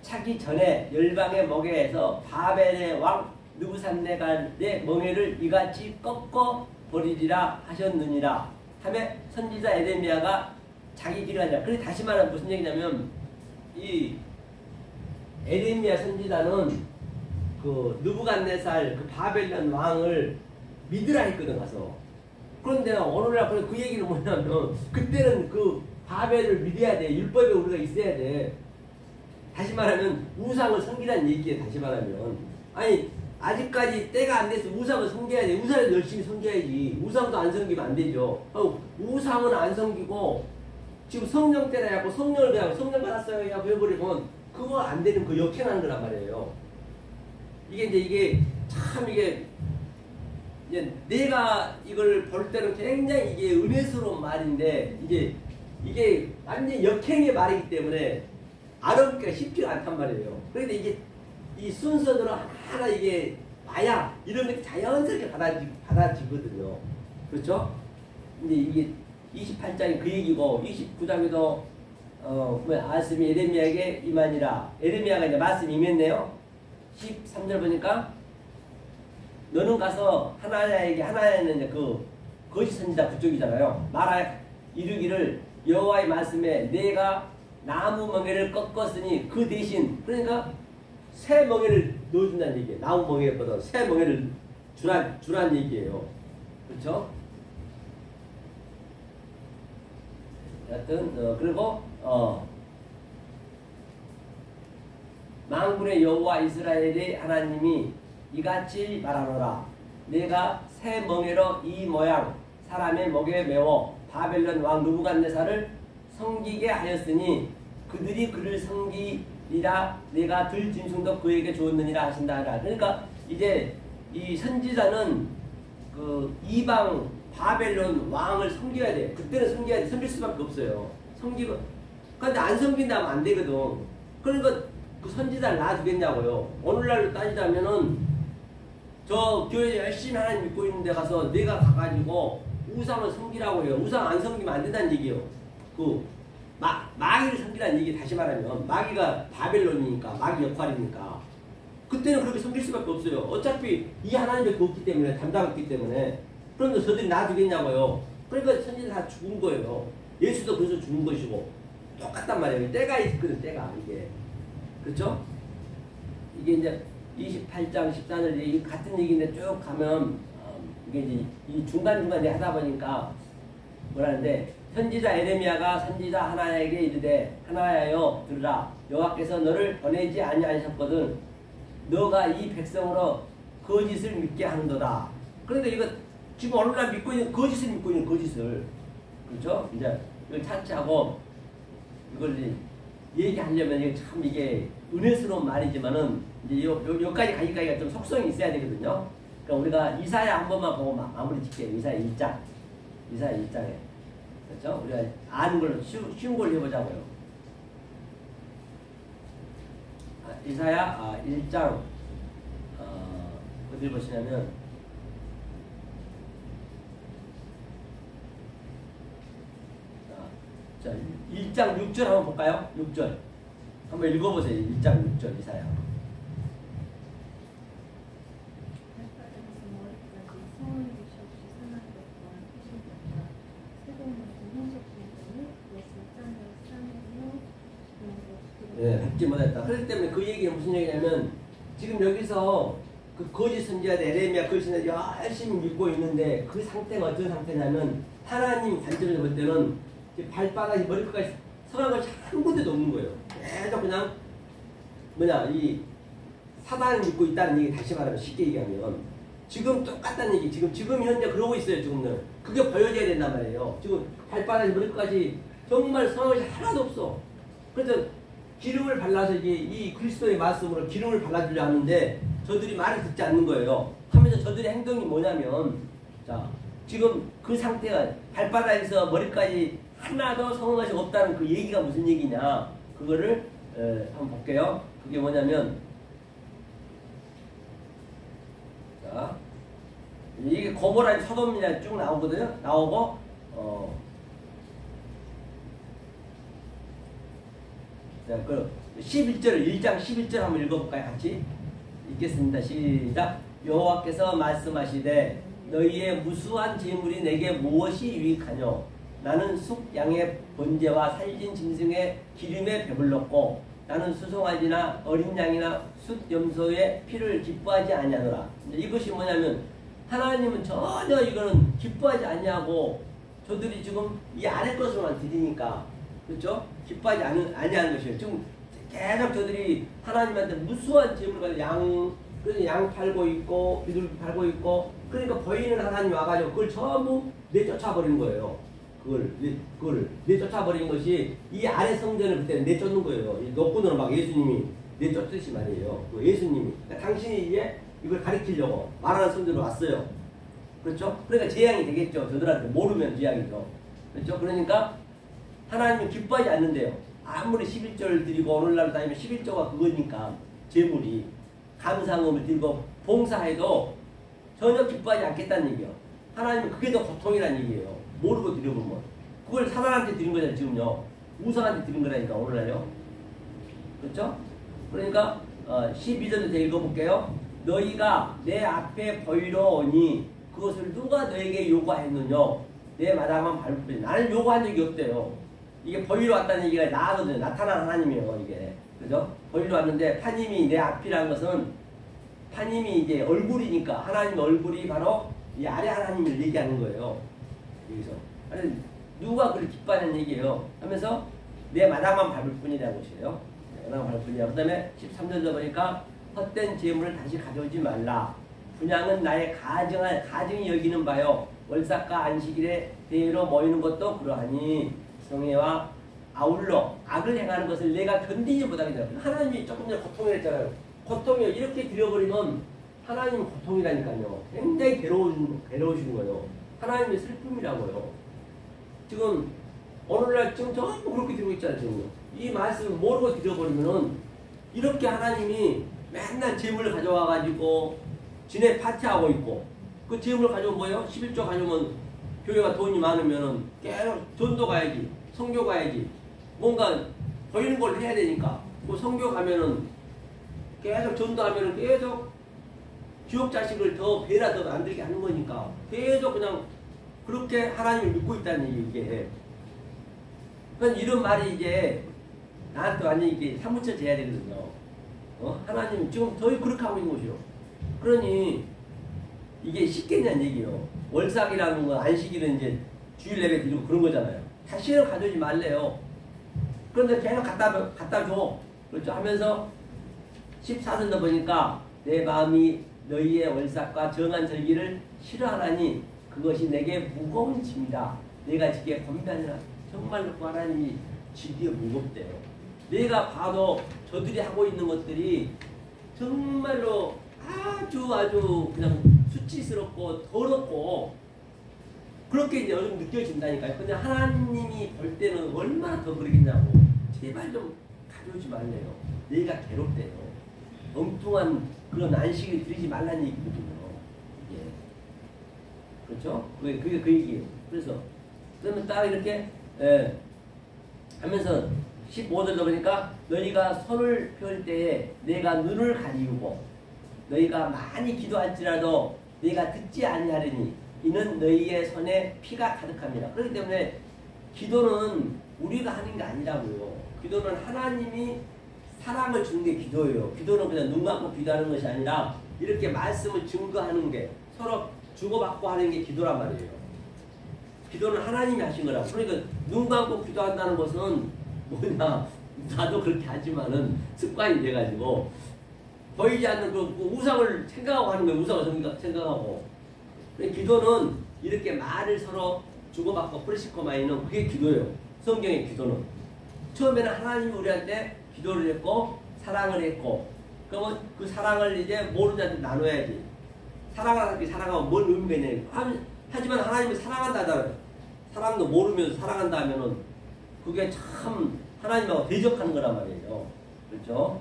차기 전에 열방의 목에서 바벨의 왕 느부갓네살의 멍에를 이같이 꺾어 버리리라 하셨느니라 하며 선지자 에레미야가 자기 길을 하냐. 그래 다시 말하면 무슨 얘기냐면 이 에레미야 선지자는 그 느부갓네살 그 바벨론 왕을 믿으라 했거든 가서. 그런데 오늘날 그 얘기는 뭐냐면 그때는 그 바벨을 믿어야 돼. 율법에 우리가 있어야 돼. 다시 말하면 우상을 섬기라는 얘기예요. 다시 말하면 아니 아직까지 때가 안 돼서 우상을 섬겨야 돼. 우상을 열심히 섬겨야지. 우상도 안 섬기면 안 되죠. 우상은 안 섬기고 지금 성령 때라 해갖고 성령을 그냥 성령 받았어요 해갖고 해버리면 그거 안 되는 그 역행하는 거란 말이에요. 이게 참 이제 내가 이걸 볼 때는 굉장히 이게 은혜스러운 말인데 이게 완전 역행의 말이기 때문에 알아보기가 쉽지가 않단 말이에요. 그런데 이게 이 순서대로 하나 이게 봐야 이런 게 자연스럽게 받아지거든요. 그렇죠? 근데 이게 28장이 그 얘기고 29장에도 말씀이 에레미야에게 임하니라. 에레미야가 이제 말씀이 임했네요. 13절 보니까 너는 가서 하나야에게, 하나야는 이제 그 거짓 선지자 그쪽이잖아요. 말하 이르기를 여호와의 말씀에 내가 나무 멍에를 꺾었으니 그 대신, 그러니까 새 멍에를 넣어준다는 얘기예요. 나무 멍에보다 새 멍에를 주란 얘기예요. 그렇죠? 하여튼 그리고 만군의 여호와 이스라엘의 하나님이 이같이 말하노라. 내가 새 멍에로 이 모양 사람의 목에 메워 바벨론 왕 느부갓네살을 섬기게 하였으니 그들이 그를 섬기리라. 내가 들 짐승도 그에게 주었느니라 하신다. 그러니까 이제 이 선지자는 그 이방 바벨론 왕을 섬겨야 돼. 그때는 섬겨야 돼. 섬길 수밖에 없어요. 섬기고. 근데 안 섬긴다면 안 되거든. 그러니까 그 선지자를 놔두겠냐고요. 오늘날로 따지자면은 저 교회 열심히 하나님 믿고 있는데 가서 내가 가가지고 우상을 섬기라고 해요. 우상 안 섬기면 안 된다는 얘기예요. 그 마귀를 섬기라는 얘기. 다시 말하면 마귀가 바벨론이니까, 마귀 역할이니까 그때는 그렇게 섬길 수밖에 없어요. 어차피 이 하나님밖에 없기 때문에, 담당했기 때문에. 그런데 저들이 놔두겠냐고요. 그러니까 선지자 다 죽은 거예요. 예수도 그래서 죽은 것이고 똑같단 말이에요. 때가 있거든, 때가. 이게 그렇죠? 이게 이제 28장 14절 얘기 같은 얘기인데 쭉 가면 이게 이제 이 중간중간 이제 하다 보니까 뭐라는데, 선지자 에레미야가 선지자 하나야에게 이르되 하나야여 들으라. 여호와께서 너를 보내지 아니하셨거든 너가 이 백성으로 거짓을 믿게 하는도다. 그런데 이거 지금 오늘날 믿고 있는 거짓을 믿고 있는 거짓을, 그렇죠? 이제 이걸 차치하고 이걸 이제 얘기하려면 이게 참 이게 은혜스러운 말이지만은 이제 여기까지 가기까지가 좀 속성이 있어야 되거든요. 그러니까 우리가 이사야 한 번만 보고 마무리 짓게요. 이사야 1장. 이사야 1장에. 그렇죠? 우리가 아는 걸로 쉬운 걸로 해보자고요. 이사야 1장 어디 보시냐면 자 1장 6절 한번 볼까요? 6절 한번 읽어보세요. 1장 6절 이사야. 예, 받지 못했다. 그렇기 때문에 그 얘기가 무슨 얘기냐면, 지금 여기서 그 거짓 선지자 에레미야 거짓 선지자 열심히 믿고 있는데 그 상태가 어떤 상태냐면, 하나님 관점에서 볼 때는 발바닥이 머리끝까지 선한 것이 한 군데도 없는 거예요. 계속 그냥 이 사단을 믿고 있다는 얘기. 다시 말하면 쉽게 얘기하면 지금 똑같다는 얘기. 지금 현재 그러고 있어요. 지금은 그게 보여져야 된단 말이에요. 지금 발바닥이 머리끝까지 정말 선한 것이 하나도 없어. 그래서 기름을 발라서 이제 이 그리스도의 말씀으로 기름을 발라주려 하는데 저들이 말을 듣지 않는 거예요. 하면서 저들의 행동이 뭐냐면, 자 지금 그 상태가 발바닥에서 머리까지 하나도 성한 것이 없다는 그 얘기가 무슨 얘기냐, 그거를 한번 볼게요. 그게 뭐냐면, 자 이게 고모라니 소돔이냐 쭉 나오거든요. 나오고 자, 그 11절, 1장 11절 한번 읽어볼까요? 같이 읽겠습니다. 시작. 여호와께서 말씀하시되 너희의 무수한 재물이 내게 무엇이 유익하뇨? 나는 숫 양의 번제와 살진 짐승의 기름에 배불렀고 나는 수송아지나 어린 양이나 숫 염소의 피를 기뻐하지 아니하노라. 이것이 뭐냐면, 하나님은 전혀 이거는 기뻐하지 아니하고 저들이 지금 이 아래 것으로만 드리니까, 그렇죠? 기뻐하지 아니하는 것이에요. 지금 계속 저들이 하나님한테 무수한 재물을 가지고 그래서 양 팔고 있고 비둘기 팔고 있고, 그러니까 보이는 하나님 와가지고 그걸 전부 내쫓아버린 거예요. 그걸 내쫓아버린 것이 이 아래 성전을 그때 내쫓는 거예요. 노끈으로 막 예수님이 내쫓듯이 말이에요. 그 예수님이. 그러니까 당신이 이제 이걸 가리키려고 말하는 성전으로 왔어요. 그렇죠? 그러니까 재앙이 되겠죠. 저들한테 모르면 재앙이죠. 그렇죠? 그러니까 하나님은 기뻐하지 않는데요. 아무리 11조를 드리고 오늘날 다니면 11조가 그거니까 재물이 감사함을 드리고 봉사해도 전혀 기뻐하지 않겠다는 얘기예요. 하나님은 그게 더 고통이라는 얘기예요. 모르고 드려보면. 그걸 사랑한테 드린 거잖아요, 지금요. 우상한테 드린 거라니까, 오늘날요. 그렇죠? 그러니까 12절부터 읽어볼게요. 너희가 내 앞에 보이러 오니 그것을 누가 너에게 요구하였느냐? 내 마당만 밟을 뿐이야. 나는 요구한 적이 없대요. 이게 보이러 왔다는 얘기가 나거든요. 나타난 하나님이에요, 이게. 그죠? 보이러 왔는데 파님이 내 앞이라는 것은 파님이 이제 얼굴이니까 하나님 얼굴이 바로 이 아래 하나님을 얘기하는 거예요. 여기서. 아니, 누가 그렇게 기뻐하는 얘기예요. 하면서 내 마당만 밟을 뿐이라는 것이에요. 마당만 밟을 뿐이야. 그 다음에 13절도 보니까 헛된 재물을 다시 가져오지 말라. 분양은 나의 가증이 여기는 바요. 월삭과 안식일에 대회로 모이는 것도 그러하니 성회와 아울러 악을 행하는 것을 내가 견디지 못하겠다. 하나님이 조금 전에 고통을 했잖아요. 고통이요. 이렇게 드려버리면 하나님 고통이라니까요. 굉장히 괴로우신 거예요. 하나님의 슬픔이라고요. 지금 오늘날 지금 전부 그렇게 드리고 있잖아요. 지금. 이 말씀을 모르고 드려버리면은 이렇게 하나님이 맨날 재물을 가져와가지고 지네 파티하고 있고 그 재물을 가져오면 뭐예요? 11조 가져오면 교회가 돈이 많으면은 계속 전도 가야지, 성교 가야지, 뭔가 보이는 걸 해야 되니까 그 성교 가면은 계속 전도하면은 계속 지옥 자식을 더 배라 더 만들게 하는 거니까 계속 그냥 그렇게 하나님을 믿고 있다는 얘기 이게. 그러니까 이런 말이 이제 나한테 완전히 이게 사무쳐져야 되거든요. 하나님 지금 저희 그렇게 하고 있는 것이요. 그러니 이게 쉽겠냐는 얘기요. 월삭이라는 건 안식일은 이제 주일 예배 드리고 그런 거잖아요. 다시는 가져오지 말래요. 그런데 계속 갖다 줘. 그렇죠. 하면서 14절도 보니까 내 마음이 너희의 월삭과 정한 절기를 싫어하나니 그것이 내게 무거운 짐이다. 내가 지게 권면하니라. 정말로 그 하나님이 지기에 무겁대요. 내가 봐도 저들이 하고 있는 것들이 정말로 아주 그냥 수치스럽고 더럽고 그렇게 이제 요즘 느껴진다니까요. 근데 하나님이 볼 때는 얼마나 더 그러겠냐고. 제발 좀 가져오지 말래요. 내가 괴롭대요. 엉뚱한 그런 안식을 드리지 말라는 얘기거든요. 예. 그렇죠? 그게 그 얘기예요. 그래서 그러면 딱 이렇게 하면서 15절도 보니까 너희가 손을 펼 때에 내가 눈을 가리우고 너희가 많이 기도할지라도 내가 듣지 아니하리니 이는 너희의 손에 피가 가득합니다. 그렇기 때문에 기도는 우리가 하는 게 아니라고요. 기도는 하나님이 사랑을 주는 게 기도예요. 기도는 그냥 눈 감고 기도하는 것이 아니라 이렇게 말씀을 증거하는 게 서로 주고받고 하는 게 기도란 말이에요. 기도는 하나님이 하신 거라고. 그러니까 눈 감고 기도한다는 것은 뭐냐, 나도 그렇게 하지만은 습관이 돼가지고 보이지 않는 그 우상을 생각하고 하는 거예요. 우상을 생각하고. 기도는 이렇게 말을 서로 주고받고 프레시코마이는 그게 기도예요. 성경의 기도는. 처음에는 하나님이 우리한테 기도를 했고 사랑을 했고 그러면 그 사랑을 이제 모르는 자한테 나눠야지. 사랑하는 게 사랑하면 뭔 의미가 있냐. 하지만 하나님을 사랑한다 하잖아요. 사랑도 모르면서 사랑한다 하면은 그게 참 하나님하고 대적하는 거란 말이에요. 그렇죠?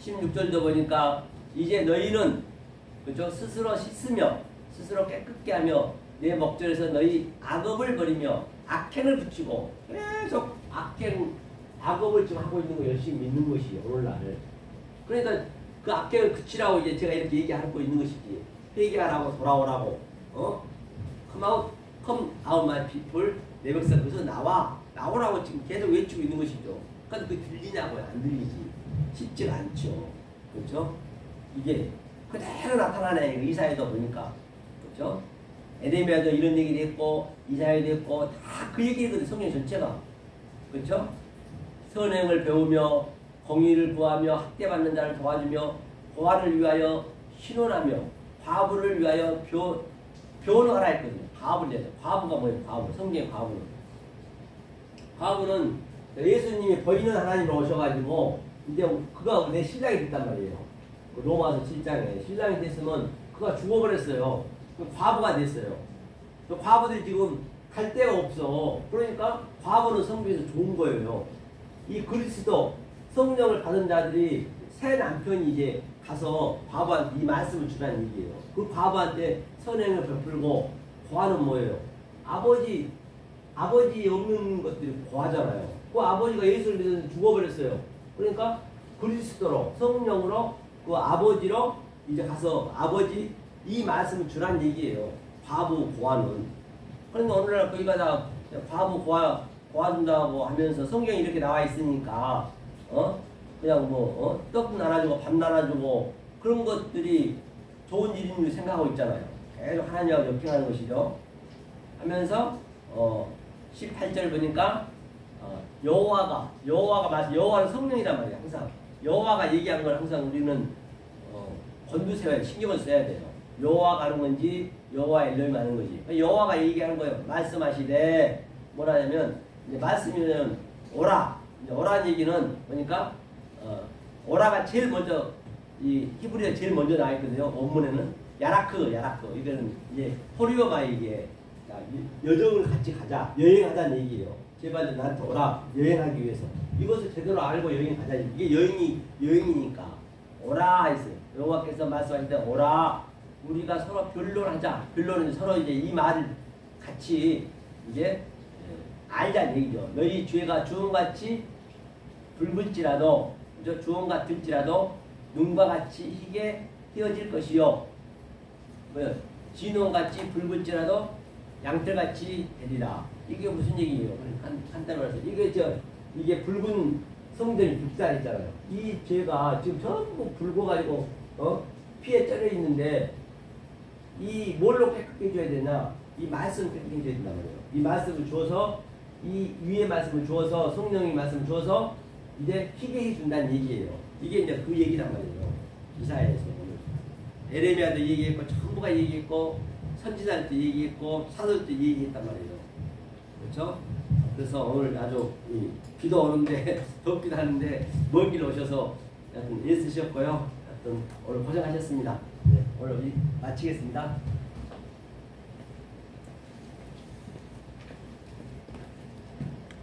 16절도 보니까 이제 너희는 그렇죠? 스스로 씻으며 스스로 깨끗게 하며 내 목전에서 너희 악업을 버리며 악행을 붙이고 계속 악업을 지금 하고 있는 거 열심히 믿는 것이에요. 오늘날. 그러니까 그 악행을 그치라고 이제 제가 이렇게 얘기하고 있는 것이지. 회개하라고 돌아오라고. Come out my people. 내 백성 그래서 나오라고 지금 계속 외치고 있는 것이죠. 그런데 그게 들리냐고요? 안 들리지. 쉽지가 않죠. 그렇죠? 이게 그대로 나타나네. 이사야도 보니까. 그렇죠? 에레미야도 이런 얘기를 했고 이사야도 했고 다 그 얘기거든요. 성경 전체가. 그렇죠? 선행을 배우며 공의를 구하며 학대받는 자를 도와주며 고아를 위하여 신원하며 과부를 위하여 변호하라 했거든요. 과부가 뭐예요? 과부. 성경의 과부는 예수님이 보이는 하나님으로 오셔가지고 이제 그가 내 신랑이 됐단 말이에요. 로마서 7장에 신랑이 됐으면 그가 죽어버렸어요. 과부가 됐어요. 과부들이 지금 갈 데가 없어. 그러니까 과부는 성경에서 좋은 거예요. 이 그리스도 성령을 받은 자들이 새 남편이 이제 가서 과부한테 이 말씀을 주라는 얘기예요. 그 과부한테 선행을 베풀고 고아는 뭐예요? 아버지 아버지 없는 것들이 고하잖아요. 그 아버지가 예수를 믿어서 죽어버렸어요. 그러니까 그리스도로 성령으로 그 아버지로 이제 가서 아버지 이 말씀을 주란 얘기예요. 과부 고아는. 그러니까 오늘날 거기가 다 과부 고아준다고 하면서 성경이 이렇게 나와 있으니까 그냥 떡 나눠주고 밥 나눠주고 그런 것들이 좋은 일인 줄 생각하고 있잖아요. 계속 하나님하고 역행하는 것이죠. 하면서 18절 보니까 여호와는 성령이란 말이에요. 항상 여호와가 얘기한 걸 항상 우리는 건두세워야 돼. 신경을 써야 돼요. 여호와가 하는 건지 여호와의 엘로힘이 하는 거지. 여호와가 얘기하는 거예요. 말씀하시되 뭐라냐면 이제 말씀이면 오라. 오라는 얘기는 보니까 오라가 제일 먼저 이 히브리어 제일 먼저 나와 있거든요. 원문에는 야라크 이거는 이제 호리오가 이게 여정을 같이 가자 여행하자는 얘기예요. 제발 나한테 오라 여행하기 위해서 이것을 제대로 알고 여행 가자. 이게 여행이니까 오라 했어요. 여호와께서 말씀하실 때 오라 우리가 서로 변론하자. 변론은 서로 이제 이 말을 같이 이제 알자는 얘기죠. 너희 죄가 주홍같이 붉을지라도 주홍 같을지라도 눈과 같이 희게 휘어질 것이요. 진홍같이 붉을지라도 양털같이 되리라. 이게 무슨 얘기예요? 간단히 말해서 이게 붉은 성전이 빅살이잖아요. 이 죄가 지금 전부 붉어가지고 피에 쩔여 있는데 이 뭘로 깨끗해 줘야 되나? 이 말씀 깨끗해 줘야 된단 말이에요. 이 말씀을 주어서 이 위의 말씀을 주어서 성령의 말씀을 주어서 이제 희게 해준다는 얘기예요. 이게 이제 그 얘기란 말이에요. 이사야에서 에레미야도 얘기했고 전부가 얘기했고 선지자들도 얘기했고 사도들도 얘기했단 말이에요. 그렇죠? 그래서 오늘 아주 비도 오는데 덥기도 하는데 먼 길 오셔서 애쓰셨고요. 오늘 고생하셨습니다. 네, 오늘 마치겠습니다.